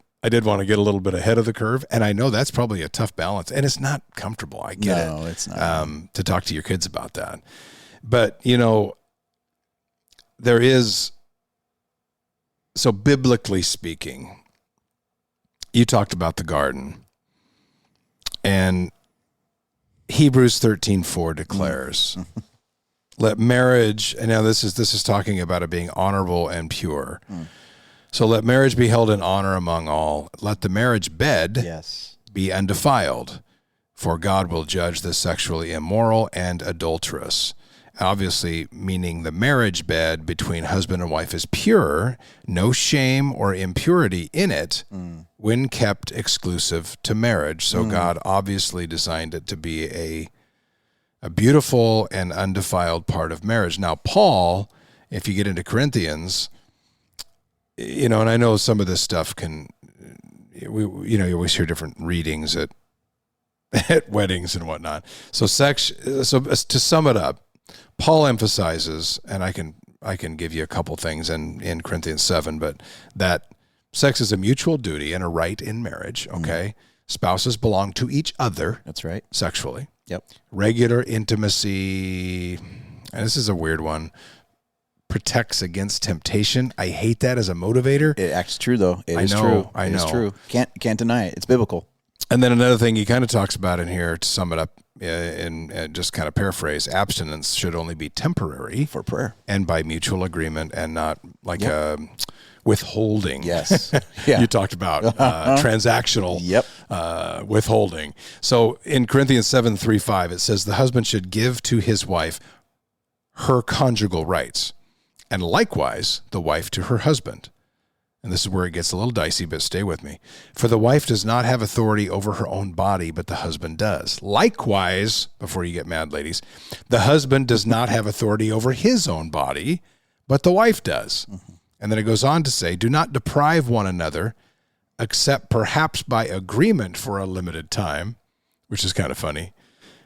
get a little bit ahead of the curve. And I know that's probably a tough balance, and it's not comfortable. I get it. No, it's not. To talk to your kids about that. But, there is, so biblically speaking, you talked about the garden, and Hebrews 13:4 declares, let marriage, and now this is talking about it being honorable and pure. So let marriage be held in honor among all. Let the marriage bed be undefiled, for God will judge the sexually immoral and adulterous. Obviously, meaning the marriage bed between husband and wife is pure, no shame or impurity in it when kept exclusive to marriage. So God obviously designed it to be a beautiful and undefiled part of marriage. Now, Paul, if you get into Corinthians, and I know some of this stuff you always hear different readings at weddings and whatnot. So to sum it up, Paul emphasizes, and I can give you a couple things in Corinthians 7, but that sex is a mutual duty and a right in marriage, okay? Spouses belong to each other. That's right. Sexually. Yep. Regular intimacy, and this is a weird one, protects against temptation. I hate that as a motivator. It acts true, though. It is true. Can't deny it. It's biblical. And then another thing he kind of talks about in here, to sum it up, and just kind of paraphrase, abstinence should only be temporary for prayer and by mutual agreement, and not like withholding. Yes. Yeah. You talked about transactional withholding. So in Corinthians 7:3-5, it says the husband should give to his wife her conjugal rights, and likewise the wife to her husband. And this is where it gets a little dicey, but stay with me. For the wife does not have authority over her own body, but the husband does. Likewise, before you get mad, ladies, the husband does not have authority over his own body, but the wife does. Mm-hmm. And then it goes on to say, do not deprive one another, except perhaps by agreement for a limited time, which is kind of funny,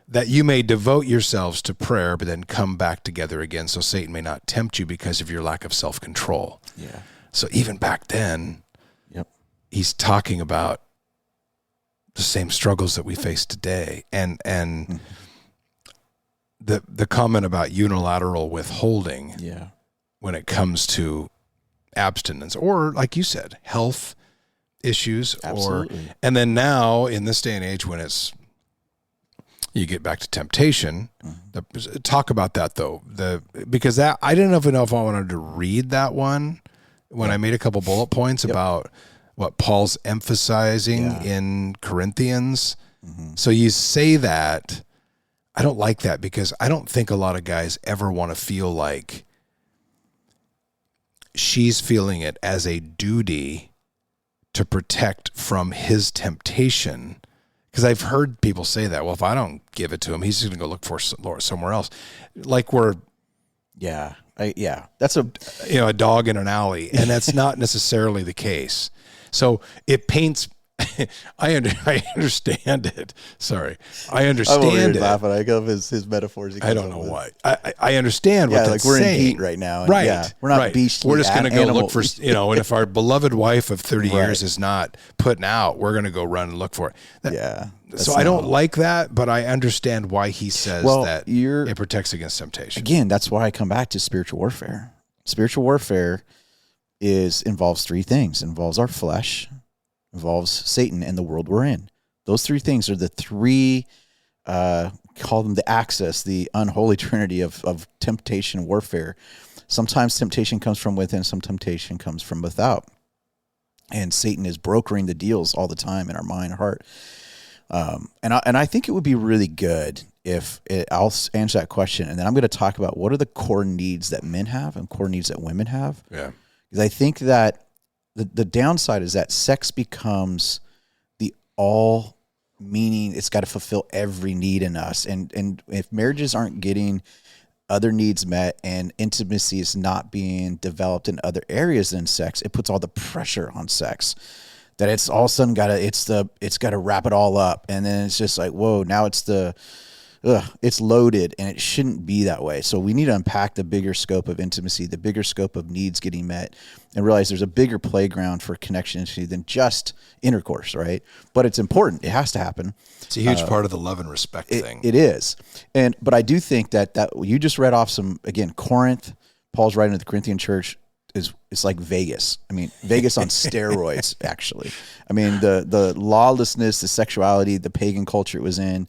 that you may devote yourselves to prayer, but then come back together again, so Satan may not tempt you because of your lack of self-control. Yeah. So even back then, he's talking about the same struggles that we face today. And the comment about unilateral withholding when it comes to abstinence, or like you said, health issues. Absolutely. And then now in this day and age when you get back to temptation, talk about that though. Because that, I didn't even know if I wanted to read that one when I made a couple bullet points about what Paul's emphasizing in Corinthians. Mm-hmm. So you say that, I don't like that, because I don't think a lot of guys ever want to feel like she's feeling it as a duty to protect from his temptation. Because I've heard people say that, well, if I don't give it to him, he's just going to go look for somewhere else. Like we're... that's a dog in an alley, and that's not necessarily the case. So it paints. I understand it. Sorry, I understand it. Laughing. I love his metaphors. I don't know why. I understand what that's we're saying. in heat right now. Right. We're not beastly. We're just going to go look for, and if our beloved wife of 30 years is not putting out, we're going to go run and look for it. So I don't like that, but I understand why he says that it protects against temptation. Again, that's why I come back to spiritual warfare. Spiritual warfare involves three things. It involves our flesh, involves Satan, and the world we're in. Those three things are the three, call them the axis, the unholy trinity of temptation warfare. Sometimes temptation comes from within, some temptation comes from without. And Satan is brokering the deals all the time in our mind, heart. And I think it would be really good I'll answer that question, and then I'm going to talk about what are the core needs that men have and core needs that women have. Yeah. Because I think that the downside is that sex becomes the all meaning. It's got to fulfill every need in us. And if marriages aren't getting other needs met and intimacy is not being developed in other areas than sex, it puts all the pressure on sex that it's all of a sudden it's got to wrap it all up. And then it's just like, whoa, now it's it's loaded, and it shouldn't be that way. So we need to unpack the bigger scope of intimacy, the bigger scope of needs getting met, and realize there's a bigger playground for connection than just intercourse, right? But it's important. It has to happen. It's a huge part of the love and respect thing. It is. But I do think that you just read off Corinth, Paul's writing to the Corinthian church, it's like Vegas. I mean, Vegas on steroids, actually. I mean, the lawlessness, the sexuality, the pagan culture it was in.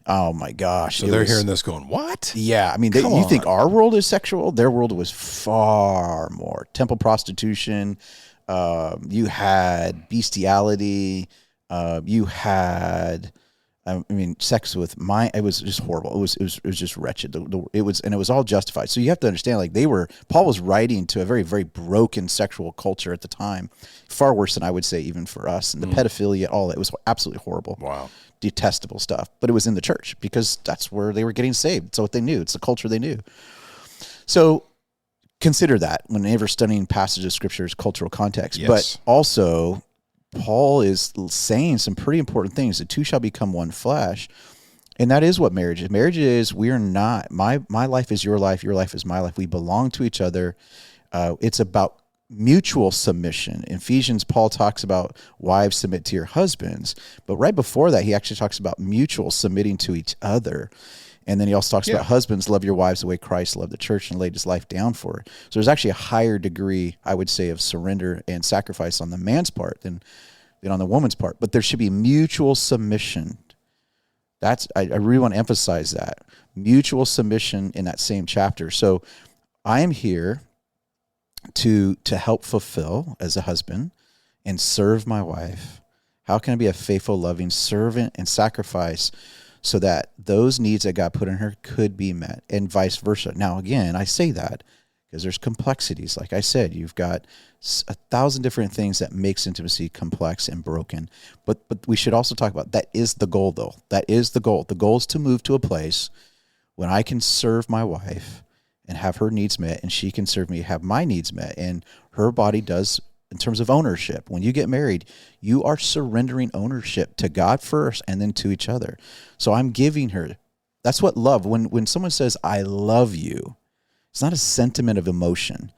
Oh my gosh! So they're hearing this, going, "What?" Yeah, I mean, you think our world is sexual? Their world was far more temple prostitution. You had bestiality. You had, sex with it was just horrible. It was just wretched. It was all justified. So you have to understand, like Paul was writing to a very, very broken sexual culture at the time, far worse than I would say even for us. And the pedophilia, all that, it was absolutely horrible. Wow. Detestable stuff, but it was in the church because that's where they were getting saved. It's what they knew. It's the culture they knew. So consider that whenever studying passages of scripture's cultural context. Yes. But also, Paul is saying some pretty important things. The two shall become one flesh. And that is what marriage is. Marriage is, we are not, my life is your life is my life. We belong to each other. It's about mutual submission. In Ephesians, Paul talks about wives submit to your husbands, but right before that, he actually talks about mutual submitting to each other. And then he also talks about husbands, love your wives the way Christ loved the church and laid his life down for it. So there's actually a higher degree, I would say, of surrender and sacrifice on the man's part than on the woman's part. But there should be mutual submission. I really want to emphasize that. Mutual submission in that same chapter. So I am here to help fulfill as a husband and serve my wife. How can I be a faithful, loving servant and sacrifice so that those needs that God put in her could be met, and vice versa? Now, again, I say that because there's complexities. Like I said, you've got 1,000 different things that makes intimacy complex and broken. But we should also talk about that is the goal, though. That is the goal. The goal is to move to a place when I can serve my wife and have her needs met, and she can serve me, have my needs met, and her body does in terms of ownership. When you get married, you are surrendering ownership to God first and then to each other. So I'm giving her. That's what love, when someone says, I love you, it's not a sentiment of emotion.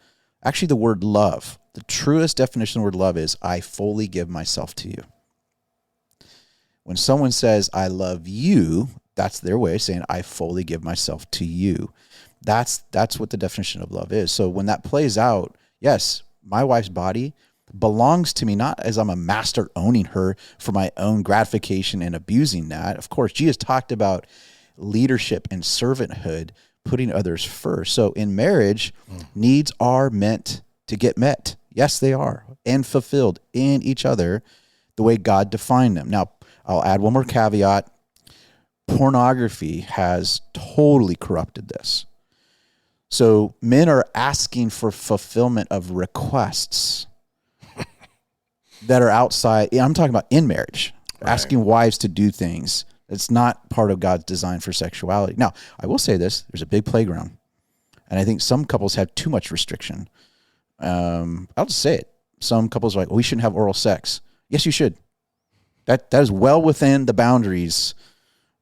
Actually, the word love, the truest definition of the word love is, I fully give myself to you. When someone says, I love you, that's their way of saying, I fully give myself to you. That's what the definition of love is. So when that plays out, yes, my wife's body belongs to me, not as I'm a master owning her for my own gratification and abusing that. Of course, Jesus talked about leadership and servanthood, putting others first. So in marriage, needs are meant to get met. Yes, they are, and fulfilled in each other the way God defined them. Now, I'll add one more caveat. Pornography has totally corrupted this. So men are asking for fulfillment of requests that are outside. I'm talking about in marriage, asking wives to do things. It's not part of God's design for sexuality. Now, I will say this, there's a big playground. And I think some couples have too much restriction. I'll just say it. Some couples are like, well, we shouldn't have oral sex. Yes, you should. That is well within the boundaries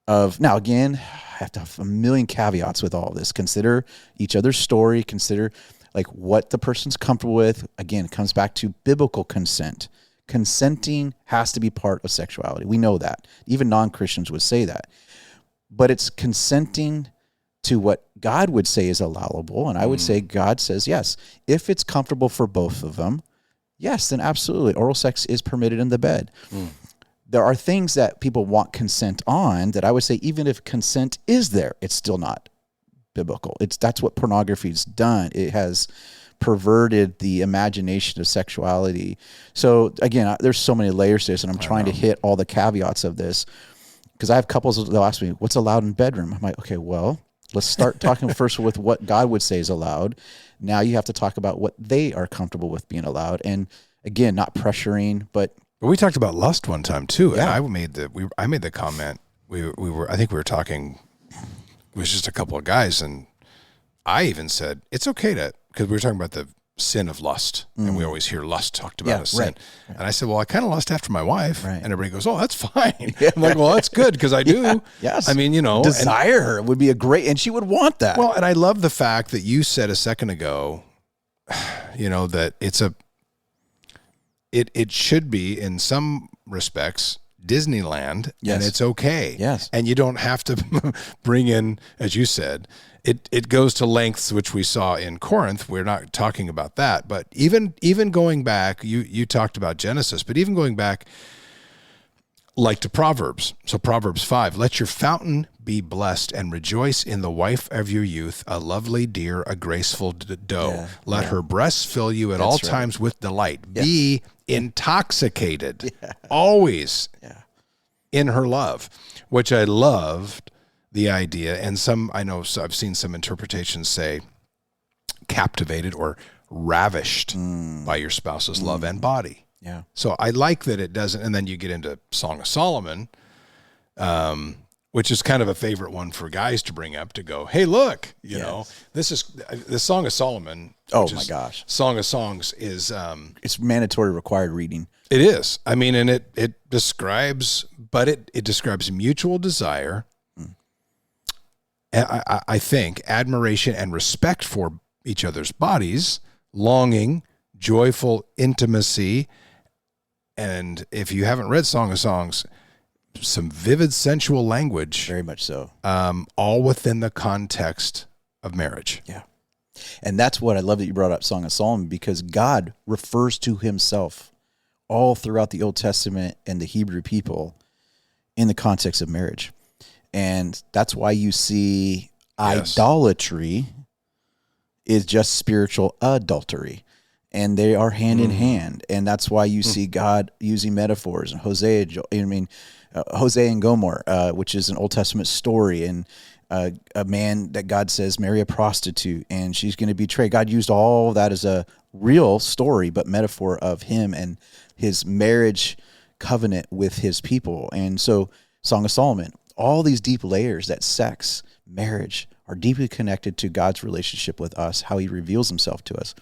of, now again, I have to have a million caveats with all of this. Consider each other's story. Consider like what the person's comfortable with. Again, it comes back to biblical consent. Consenting has to be part of sexuality. We know that. Even non-Christians would say that. But it's consenting to what God would say is allowable. And I would say God says, yes, if it's comfortable for both of them, yes, then absolutely. Oral sex is permitted in the bed. There are things that people want consent on that I would say, even if consent is there, it's still not biblical. That's what pornography's done. It has perverted the imagination of sexuality. So again, there's so many layers to this, and I'm trying to hit all the caveats of this. because I have couples, they'll ask me, what's allowed in bedroom? I'm like, okay, well, let's start talking first with what God would say is allowed. Now you have to talk about what they are comfortable with being allowed. And again, not pressuring, but we talked about lust one time too. Yeah. And I made the comment, I think we were talking, it was just a couple of guys, and I even said, it's okay because we were talking about the sin of lust, and we always hear lust talked about as sin. Right. And I said, well, I kind of lust after my wife. Right. And everybody goes, oh, that's fine. I'm like, well, that's good because I do. Yeah. Yes. I mean, desire her would be a great, and she would want that. Well, and I love the fact that you said a second ago, that it should be in some respects Disneyland, Yes. and it's okay. Yes. And you don't have to bring in, as you said, it goes to lengths which we saw in Corinth. We're not talking about that, but even going back, you talked about Genesis, but even going back like to Proverbs. So Proverbs 5, let your fountain be blessed and rejoice in the wife of your youth, a lovely deer, a graceful doe. Yeah. Let her breasts fill you at all times with delight. Yes. Be intoxicated always in her love, which I loved the idea. And I've seen some interpretations say captivated or ravished by your spouse's love and body. Yeah. So I like that it doesn't, and then you get into Song of Solomon, which is kind of a favorite one for guys to bring up to go, hey, look, this is the Song of Solomon. Oh my gosh. Song of Songs is, It's mandatory required reading. it is. I mean, and it describes, but it describes mutual desire. I think admiration and respect for each other's bodies, longing, joyful intimacy. And if you haven't read Song of Songs, some vivid sensual language, Very much so. all within the context of marriage. Yeah. And that's what I love that you brought up Song of Solomon, because God refers to himself all throughout the Old Testament and the Hebrew people in the context of marriage. And that's why you see idolatry is just spiritual adultery. And they are hand in hand. And that's why you see God using metaphors. And Hosea and Gomer, which is an Old Testament story. And a man that God says, marry a prostitute, and she's going to betray. God used all of that as a real story, but metaphor of him and his marriage covenant with his people. And so Song of Solomon, all these deep layers that sex, marriage are deeply connected to God's relationship with us, how he reveals himself to us.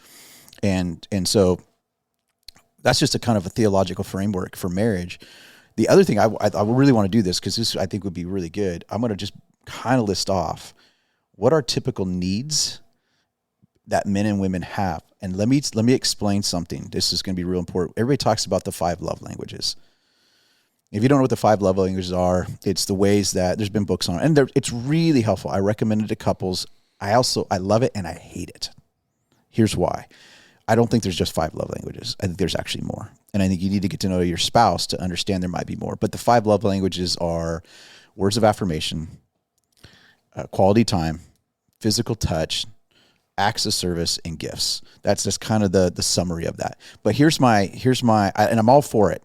And so that's just a kind of a theological framework for marriage. The other thing, I really want to do this because this I think would be really good. I'm going to just kind of list off what are typical needs that men and women have. And let me explain something. This is going to be real important. Everybody talks about the 5 love languages. If you don't know what the 5 love languages are, it's the ways that there's been books on it. And it's really helpful. I recommend it to couples. I love it and I hate it. Here's why. I don't think there's just 5 love languages. I think there's actually more. And I think you need to get to know your spouse to understand there might be more. But the 5 love languages are words of affirmation, quality time, physical touch, acts of service, and gifts. That's just kind of the summary of that. But here's my, and I'm all for it.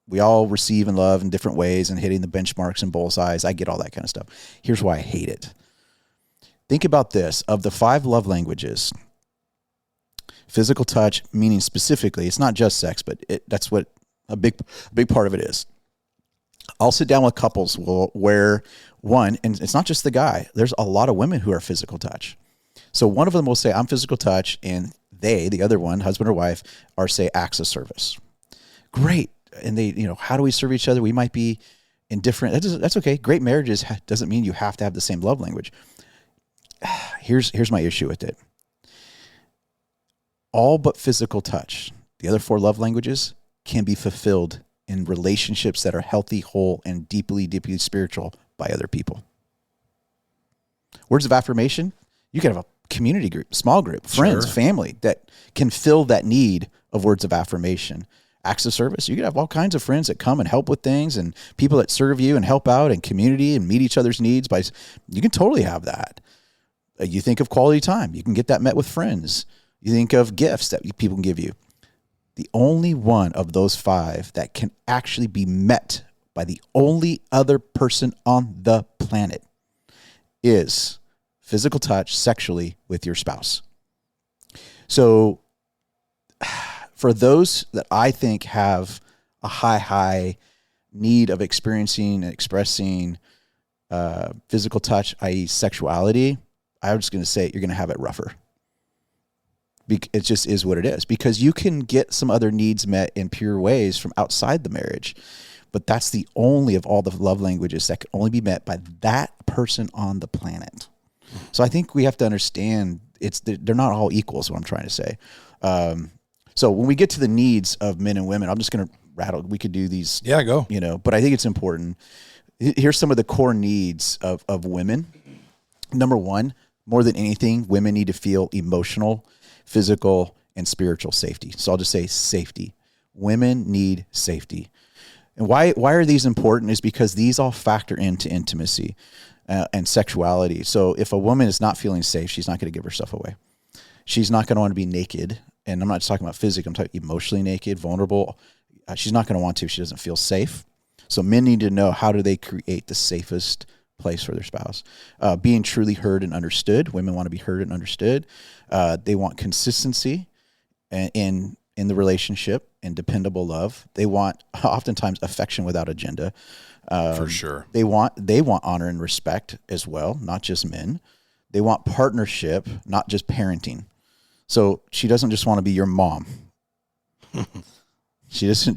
We all receive and love in different ways and hitting the benchmarks and bullseyes. I get all that kind of stuff. Here's why I hate it. Think about this. Of the 5 love languages, physical touch, meaning specifically, it's not just sex, but that's what a big part of it is. I'll sit down with couples where one, and it's not just the guy, there's a lot of women who are physical touch. So one of them will say, I'm physical touch, and they, the other one, husband or wife, are say acts of service. Great. And they, how do we serve each other? We might be in different, that's okay. Great marriages doesn't mean you have to have the same love language. Here's my issue with it. All but physical touch, the other 4 love languages, can be fulfilled in relationships that are healthy, whole, and deeply, deeply spiritual by other people. Words of affirmation, you can have a community group, small group, friends, family that can fill that need of words of affirmation. Acts of service, you can have all kinds of friends that come and help with things, and people that serve you and help out, and community and meet each other's needs. You can totally have that. You think of quality time, you can get that met with friends. You think of gifts that people can give you. The only one of those 5 that can actually be met by the only other person on the planet is physical touch sexually with your spouse. So for those that I think have a high need of experiencing and expressing physical touch, i.e. sexuality, I'm just going to say you're going to have it rougher. It just is what it is, because you can get some other needs met in pure ways from outside the marriage, but that's the only of all the love languages that can only be met by that person on the planet. So I think we have to understand they're not all equal is what I'm trying to say. So when we get to the needs of men and women, I'm just going to rattle. We could do these. Yeah, go. But I think it's important. Here's some of the core needs of women. Number one, more than anything, women need to feel emotional, physical, and spiritual safety. So I'll just say safety. Women need safety. And why are these important is because these all factor into intimacy and sexuality. So if a woman is not feeling safe, she's not going to give herself away. She's not going to want to be naked. And I'm not just talking about physically, I'm talking emotionally naked, vulnerable. She's not going to want to if she doesn't feel safe. So men need to know, how do they create the safest place for their spouse? Being truly heard and understood. Women want to be heard and understood. They want consistency in the relationship and dependable love. They want oftentimes affection without agenda. For sure. They want honor and respect as well, not just men. They want partnership, not just parenting. So she doesn't just want to be your mom. She doesn't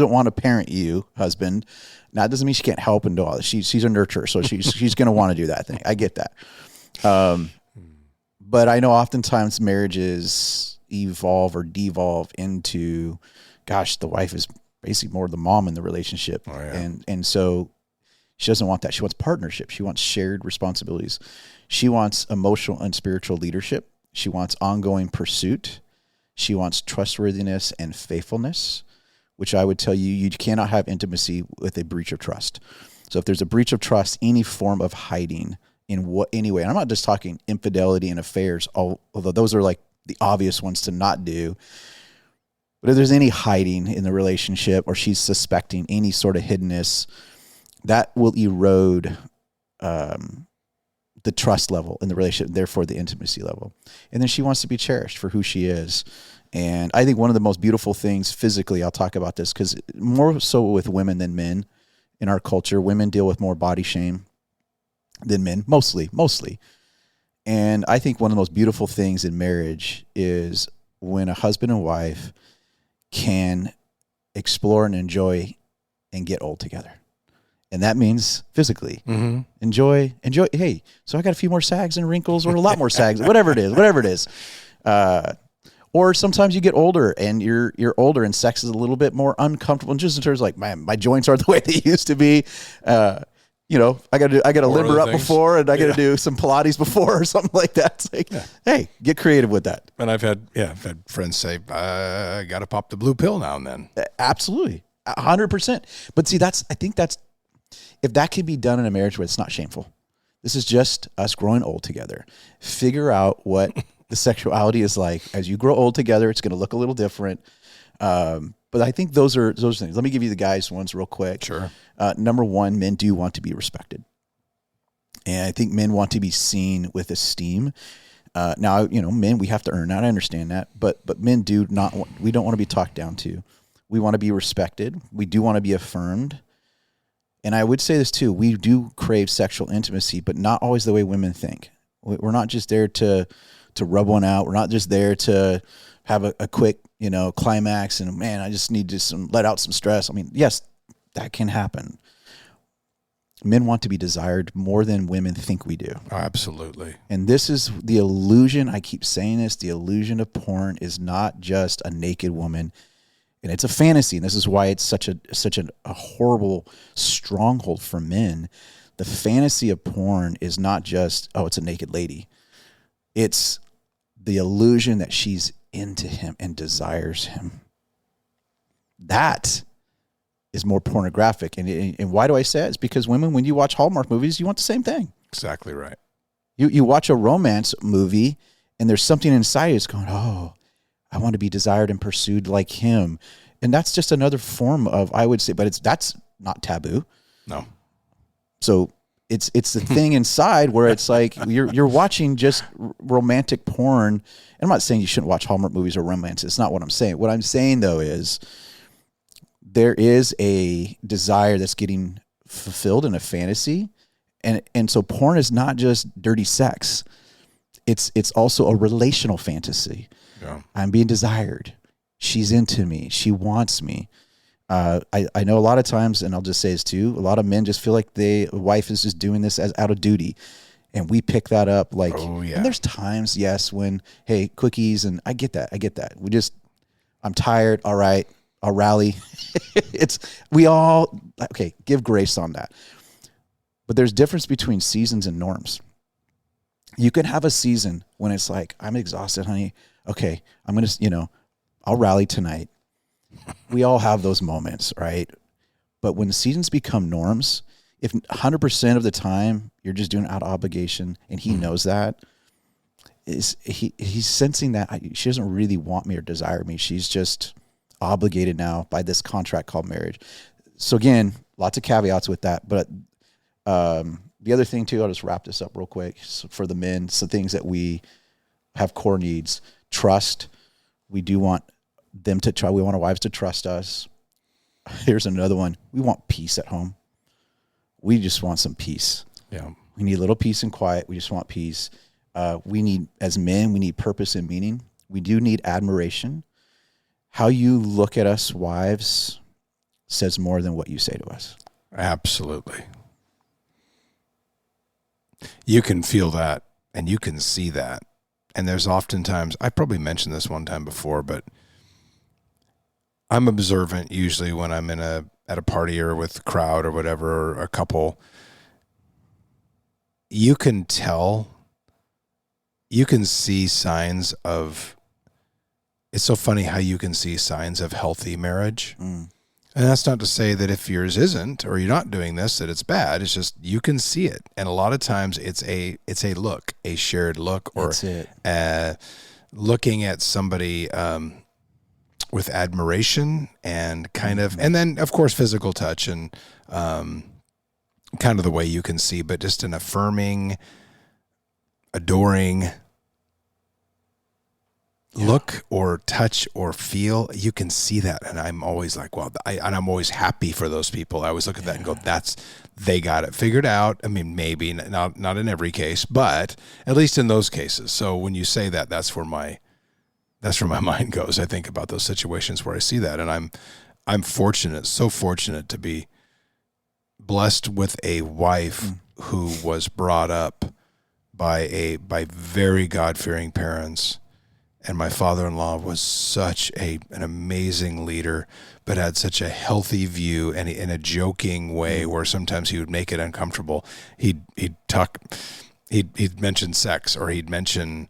want to parent you, husband. Now, it doesn't mean she can't help and do all this. She's a nurturer, so she's going to want to do that thing. I get that. But I know oftentimes marriages evolve or devolve into, gosh, the wife is basically more the mom in the relationship. Oh, yeah. And so she doesn't want that. She wants partnership. She wants shared responsibilities. She wants emotional and spiritual leadership. She wants ongoing pursuit. She wants trustworthiness and faithfulness, which I would tell you, you cannot have intimacy with a breach of trust. So if there's a breach of trust, any form of hiding in any way, and I'm not just talking infidelity and affairs, although those are like the obvious ones to not do. But if there's any hiding in the relationship, or she's suspecting any sort of hiddenness, that will erode the trust level in the relationship, therefore the intimacy level. And then she wants to be cherished for who she is. And I think one of the most beautiful things physically, I'll talk about this because more so with women than men in our culture, women deal with more body shame than men, mostly. And I think one of the most beautiful things in marriage is when a husband and wife can explore and enjoy and get old together. And that means physically. Mm-hmm. Enjoy. Hey, so I got a few more sags and wrinkles, or a lot more sags, whatever it is. Or sometimes you get older and you're older and sex is a little bit more uncomfortable. And just in terms of like, man, my joints aren't the way they used to be. I got to limber up before, and I got to do some Pilates before or something like that. It's like, hey, get creative with that. And I've had friends say, I got to pop the blue pill now and then. Absolutely. 100%. But see, I think if that can be done in a marriage where it's not shameful, this is just us growing old together. Figure out what the sexuality is like as you grow old together. It's going to look a little different. But I think those things. Let me give you the guys ones real quick. Sure. Number one, men do want to be respected. And I think men want to be seen with esteem. Now, men, we have to earn that. I understand that. But men we don't want to be talked down to. We want to be respected. We do want to be affirmed. And I would say this too, we do crave sexual intimacy, but not always the way women think. We're not just there to rub one out. We're not just there to have a quick, climax and, man, I just need to let out some stress. I mean, yes, that can happen. Men want to be desired more than women think we do. Oh, absolutely. And this is the illusion. I keep saying this. The illusion of porn is not just a naked woman. And it's a fantasy, and this is why it's such a horrible stronghold for men. The fantasy of porn is not just, it's a naked lady. It's the illusion that she's into him and desires him. That is more pornographic. And why do I say it? It's because women, when you watch Hallmark movies, you want the same thing. Exactly right. You watch a romance movie, and there's something inside you that's going, I want to be desired and pursued like him. And that's just another form of, I would say, but that's not taboo. No. So it's the thing inside where it's like you're watching just romantic porn. And I'm not saying you shouldn't watch Hallmark movies or romance. It's not what I'm saying. What I'm saying though is there is a desire that's getting fulfilled in a fantasy, and so porn is not just dirty sex. It's also a relational fantasy. Yeah. I'm being desired. She's into me. She wants me. I know a lot of times, and I'll just say this too, a lot of men just feel like a wife is just doing this as out of duty. And we pick that up like, and there's times, yes, when, hey, quickies, and I get that. I'm tired. All right, I'll rally. Give grace on that. But there's difference between seasons and norms. You can have a season when it's like, I'm exhausted, honey. Okay, I'm going to, I'll rally tonight. We all have those moments, right? But when the seasons become norms, if 100% of the time you're just doing out of obligation, and he knows that, he's sensing that she doesn't really want me or desire me. She's just obligated now by this contract called marriage. So again, lots of caveats with that. But the other thing too, I'll just wrap this up real quick. So for the men, some things that we have core needs: trust. We do want them to try. We want our wives to trust us. Here's another one. We want peace at home. We just want some peace. Yeah. We need a little peace and quiet. We just want peace. We need, as men, we need purpose and meaning. We do need admiration. How you look at us wives says more than what you say to us. Absolutely. You can feel that and you can see that. And there's oftentimes, I probably mentioned this one time before, but I'm observant usually when I'm at a party or with a crowd or whatever, or a couple. You can tell, you can see signs of, it's so funny how you can see signs of healthy marriage. And that's not to say that if yours isn't, or you're not doing this, that it's bad. It's just, you can see it. And a lot of times it's a look, a shared look, or looking at somebody with admiration and kind of, and then of course physical touch and kind of the way you can see, but just an affirming, adoring look or touch or feel. You can see that, and I'm always like, well, and I'm always happy for those people. I always look at that and go, they got it figured out. I mean, maybe not in every case, but at least in those cases. So when you say that, that's where my mind goes. I think about those situations where I see that, and I'm fortunate, so fortunate to be blessed with a wife who was brought up by very God-fearing parents. And my father-in-law was such an amazing leader, but had such a healthy view, and in a joking way where sometimes he would make it uncomfortable. He'd mention sex, or he'd mention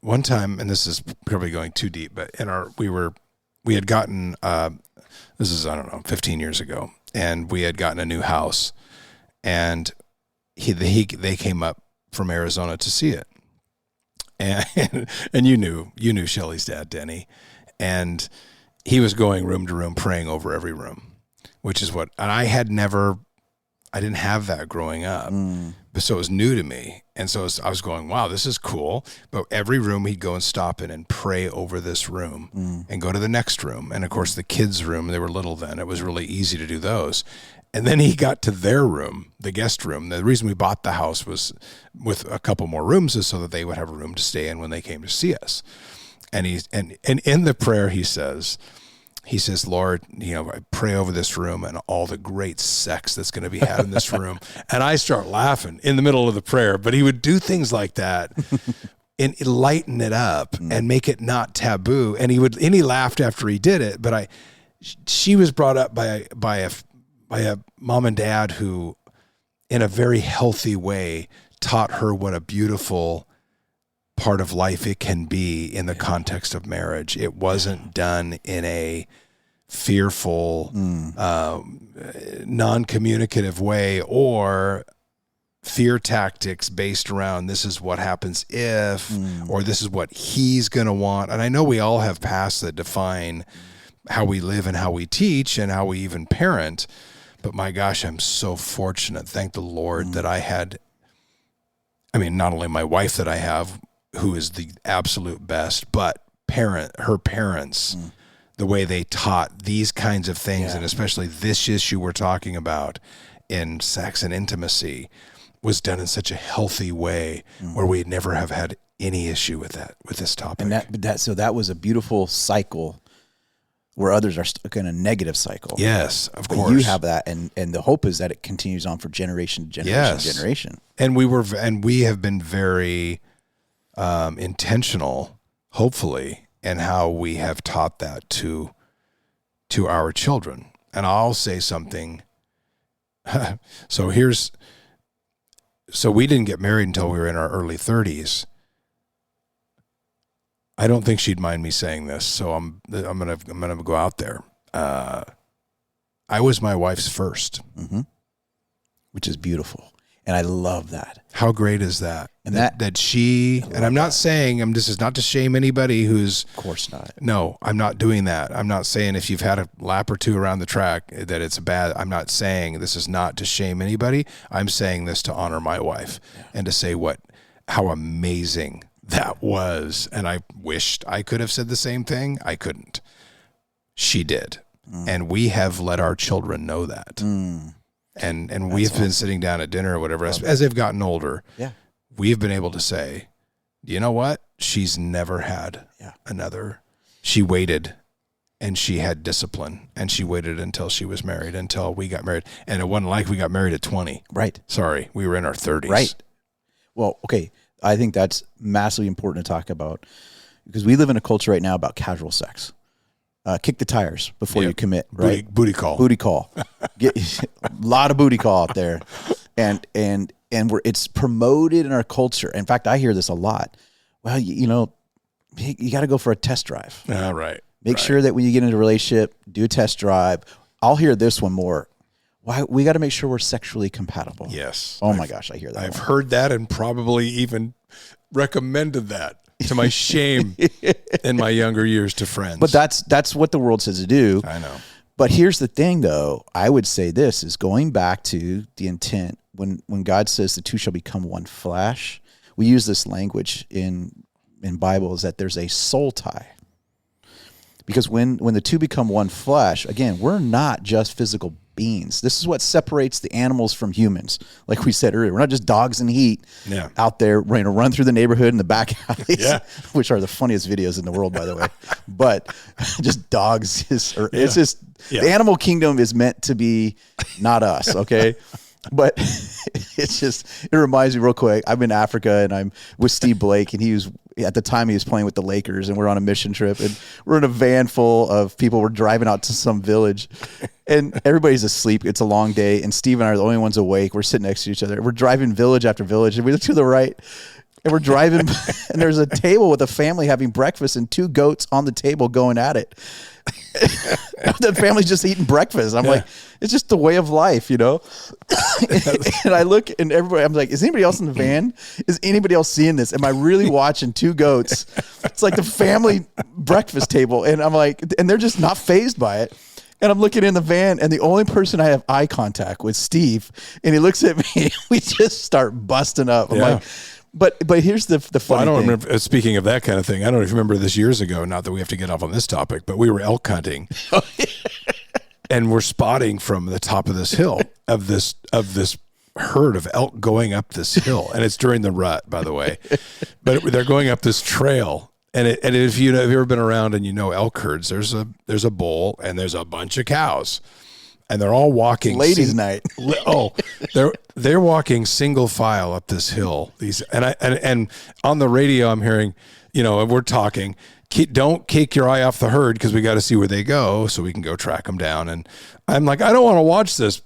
one time, and this is probably going too deep, but we had gotten, this is, I don't know, 15 years ago, and we had gotten a new house, and they came up from Arizona to see it. And you knew Shelly's dad, Denny, and he was going room to room praying over every room, which is and I didn't have that growing up, but so it was new to me. And so I was going, wow, this is cool. But every room he'd go and stop in and pray over this room and go to the next room. And of course the kids' room, they were little then. It was really easy to do those. And then he got to their room, the guest room. The reason we bought the house was with a couple more rooms is so that they would have a room to stay in when they came to see us. And in the prayer he says, Lord, I pray over this room and all the great sex that's going to be had in this room. And I start laughing in the middle of the prayer, but he would do things like that and lighten it up and make it not taboo. And he laughed after he did it. But she was brought up by a mom and dad who, in a very healthy way, taught her what a beautiful part of life it can be in the context of marriage. It wasn't done in a fearful, non-communicative way, or fear tactics based around this is what happens if, or this is what he's going to want. And I know we all have pasts that define how we live and how we teach and how we even parent. But my gosh, I'm so fortunate. Thank the Lord that I had, not only my wife that I have, who is the absolute best, but her parents, the way they taught these kinds of things, and especially this issue we're talking about in sex and intimacy, was done in such a healthy way where we'd never have had any issue with this topic. And so that was a beautiful cycle where others are stuck in a negative cycle. Yes, of course. But you have that, and the hope is that it continues on for generation to generation to generation. And we have been very intentional, hopefully, in how we have taught that to our children. And I'll say something. So we didn't get married until we were in our early 30s. I don't think she'd mind me saying this, so I'm gonna go out there. I was my wife's first, which is beautiful, and I love that. How great is that? And that she, and I'm not saying this is not to shame anybody who's. Of course not. No, I'm not doing that. I'm not saying if you've had a lap or two around the track that it's bad. I'm not saying this is not to shame anybody. I'm saying this to honor my wife and to say how amazing that was. And I wished I could have said the same thing. I couldn't. She did. And we have let our children know that. And we've been sitting down at dinner or whatever, as they've gotten older. Yeah. We've been able to say, you know what? She's never had another. She waited, and she had discipline, and she waited until she was married, until we got married. And it wasn't like we got married at 20. Right. Sorry. We were in our 30s. Right. Well, okay. I think that's massively important to talk about, because we live in a culture right now about casual sex. Kick the tires before you commit, right? Booty call. Booty call. Get a lot of booty call out there. And it's promoted in our culture. In fact, I hear this a lot. Well, you got to go for a test drive. All right. Make sure that when you get into a relationship, do a test drive. I'll hear this one more. Why we got to make sure we're sexually compatible. Yes. Oh my gosh, I hear that. I've heard that and probably even recommended that to my shame in my younger years to friends. But that's what the world says to do. I know. But here's the thing, though. I would say this is going back to the intent. When God says the two shall become one flesh, we use this language in Bible is that there's a soul tie. Because when the two become one flesh, again, we're not just physical beings. This is what separates the animals from humans. Like we said earlier, we're not just dogs in heat out there ready to run through the neighborhood in the back alleys, which are the funniest videos in the world, by the way. But just dogs it's just the animal kingdom is meant to be not us, okay? But it reminds me real quick. I'm in Africa and I'm with Steve Blake, and at the time he was playing with the Lakers, and we're on a mission trip, and we're in a van full of people. We're driving out to some village, and everybody's asleep. It's a long day, and Steve and I are the only ones awake. We're sitting next to each other. We're driving village after village, and we look to the right, and we're driving, and there's a table with a family having breakfast and two goats on the table going at it. The family's just eating breakfast. I'm like, it's just the way of life, and I look and everybody, I'm like, is anybody else in the van? Is anybody else seeing this? Am I really watching two goats? It's like the family breakfast table. And I'm like, and they're just not fazed by it. And I'm looking in the van, and the only person I have eye contact with, Steve, and he looks at me. We just start busting up. I'm like, but here's the funny thing. I don't remember, speaking of that kind of thing, I don't know if you remember this years ago, not that we have to get off on this topic, but we were elk hunting. And we're spotting from the top of this hill of this herd of elk going up this hill. And it's during the rut, by the way. But they're going up this trail. And if you've ever been around and elk herds, there's a bull and there's a bunch of cows. And they're all walking ladies' night. They're walking single file up this hill. And on the radio I'm hearing, we're talking, don't take your eye off the herd because we got to see where they go so we can go track them down. And I'm like, I don't want to watch this.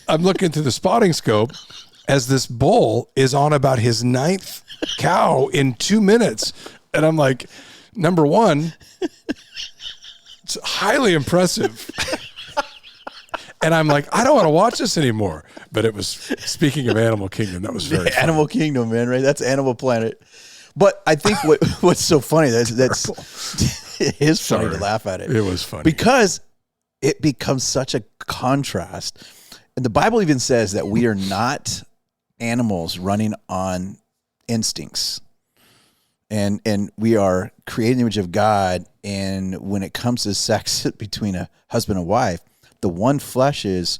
I'm looking through the spotting scope as this bull is on about his 9th cow in 2 minutes. And I'm like, number one, it's highly impressive. And I'm like, I don't want to watch this anymore. But it was, speaking of Animal Kingdom, that was very funny. Animal Kingdom, man, right? That's Animal Planet. But I think what's so funny that's It is funny Sorry. to laugh at it. It was funny. Because it becomes such a contrast. And the Bible even says that we are not animals running on instincts. And we are created in the image of God. And when it comes to sex between a husband and wife, the one flesh is,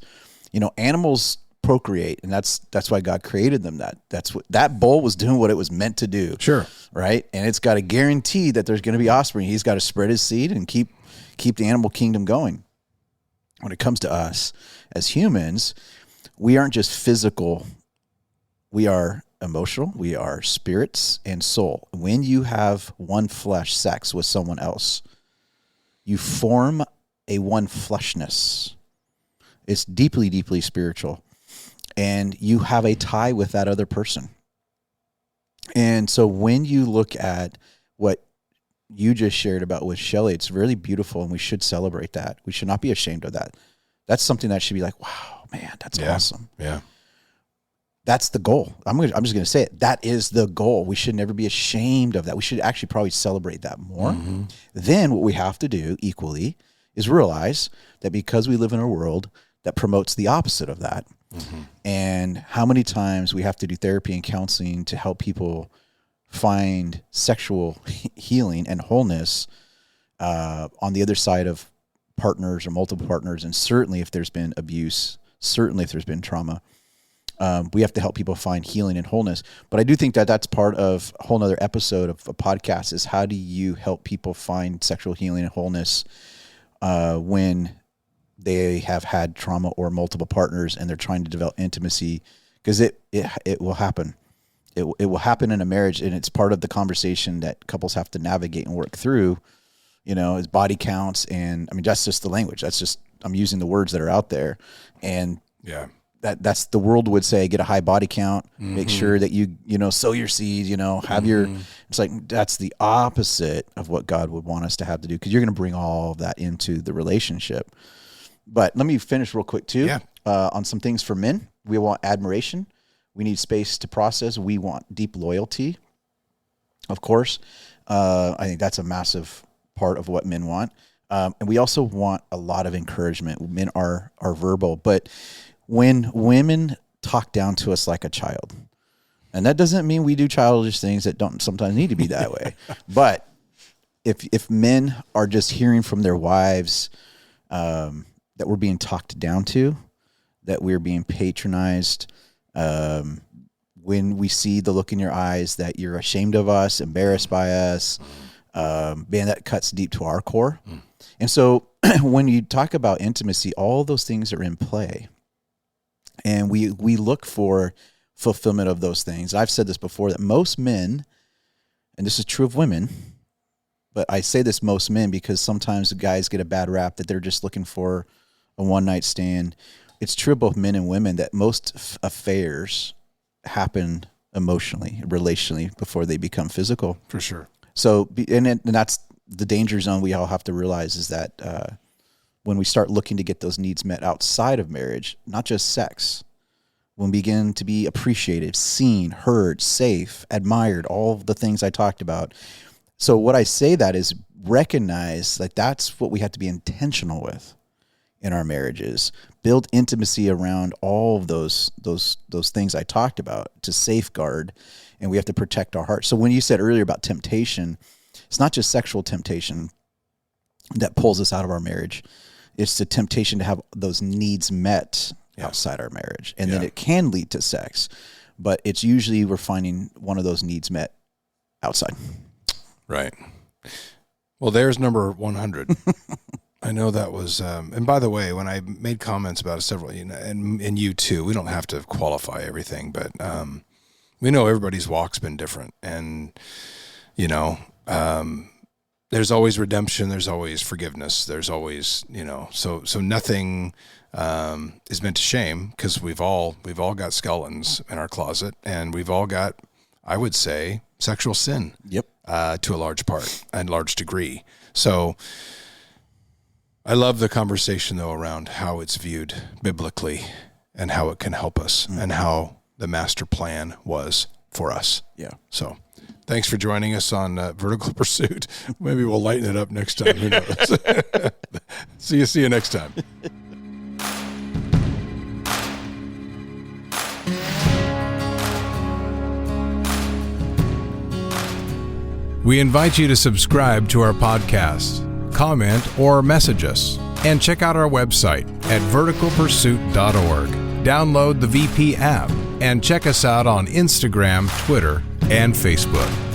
animals procreate, and that's why God created them. That's what that bull was doing, what it was meant to do. Sure. Right? And it's got to guarantee that there's going to be offspring. He's got to spread his seed and keep the animal kingdom going. When it comes to us as humans, we aren't just physical. We are emotional, we are spirits and soul. When you have one flesh sex with someone else, you form a one fleshness. It's deeply, deeply spiritual. And you have a tie with that other person. And so when you look at what you just shared about with Shelley, it's really beautiful, and we should celebrate that. We should not be ashamed of that. That's something that should be like, wow, man, that's awesome. Yeah. That's the goal. I'm just going to say it. That is the goal. We should never be ashamed of that. We should actually probably celebrate that more. Mm-hmm. Then what we have to do equally is realize that because we live in a world that promotes the opposite of that, mm-hmm. and how many times we have to do therapy and counseling to help people find sexual healing and wholeness on the other side of partners or multiple partners, and certainly if there's been abuse, certainly if there's been trauma. We have to help people find healing and wholeness. But I do think that that's part of a whole nother episode of a podcast is how do you help people find sexual healing and wholeness when they have had trauma or multiple partners and they're trying to develop intimacy, because it will happen. It will happen in a marriage, and it's part of the conversation that couples have to navigate and work through, is body counts. And I mean, that's just the language. That's just, I'm using the words that are out there. And yeah. That's the world would say, get a high body count, mm-hmm. make sure that you sow your seed, have mm-hmm. your, it's like, that's the opposite of what God would want us to have to do. 'Cause you're going to bring all of that into the relationship. But let me finish real quick too, on some things for men. We want admiration. We need space to process. We want deep loyalty. Of course. I think that's a massive part of what men want. And we also want a lot of encouragement. Men are verbal, but when women talk down to us like a child, and that doesn't mean we do childish things that don't sometimes need to be that way. But if men are just hearing from their wives that we're being talked down to, that we're being patronized, when we see the look in your eyes that you're ashamed of us, embarrassed by us, man, that cuts deep to our core. And so when you talk about intimacy, all those things are in play. And we look for fulfillment of those things. I've said this before, that most men, and this is true of women, but I say this most men because sometimes the guys get a bad rap that they're just looking for a one-night stand. It's true of both men and women that most affairs happen emotionally, relationally, before they become physical. For sure. So, and that's the danger zone we all have to realize, is that when we start looking to get those needs met outside of marriage, not just sex, when we begin to be appreciated, seen, heard, safe, admired, all the things I talked about. So what I say that is recognize that that's what we have to be intentional with in our marriages. Build intimacy around all of those things I talked about to safeguard, and we have to protect our heart. So when you said earlier about temptation, it's not just sexual temptation that pulls us out of our marriage. It's the temptation to have those needs met outside our marriage. And then it can lead to sex, but it's usually we're finding one of those needs met outside. Right. Well, there's number 100. I know that was, and by the way, when I made comments about several, and you too, we don't have to qualify everything, but we know everybody's walk's been different. And, there's always redemption. There's always forgiveness. There's always, so nothing is meant to shame, because we've all got skeletons in our closet, and we've all got, I would say, sexual sin. Yep. To a large part and large degree. So I love the conversation though around how it's viewed biblically and how it can help us and how the master plan was for us. Yeah. So Thanks for joining us on Vertical Pursuit. Maybe we'll lighten it up next time. Who knows? See you next time. We invite you to subscribe to our podcast, comment, or message us, and check out our website at verticalpursuit.org. Download the VP app and check us out on Instagram, Twitter, and Facebook.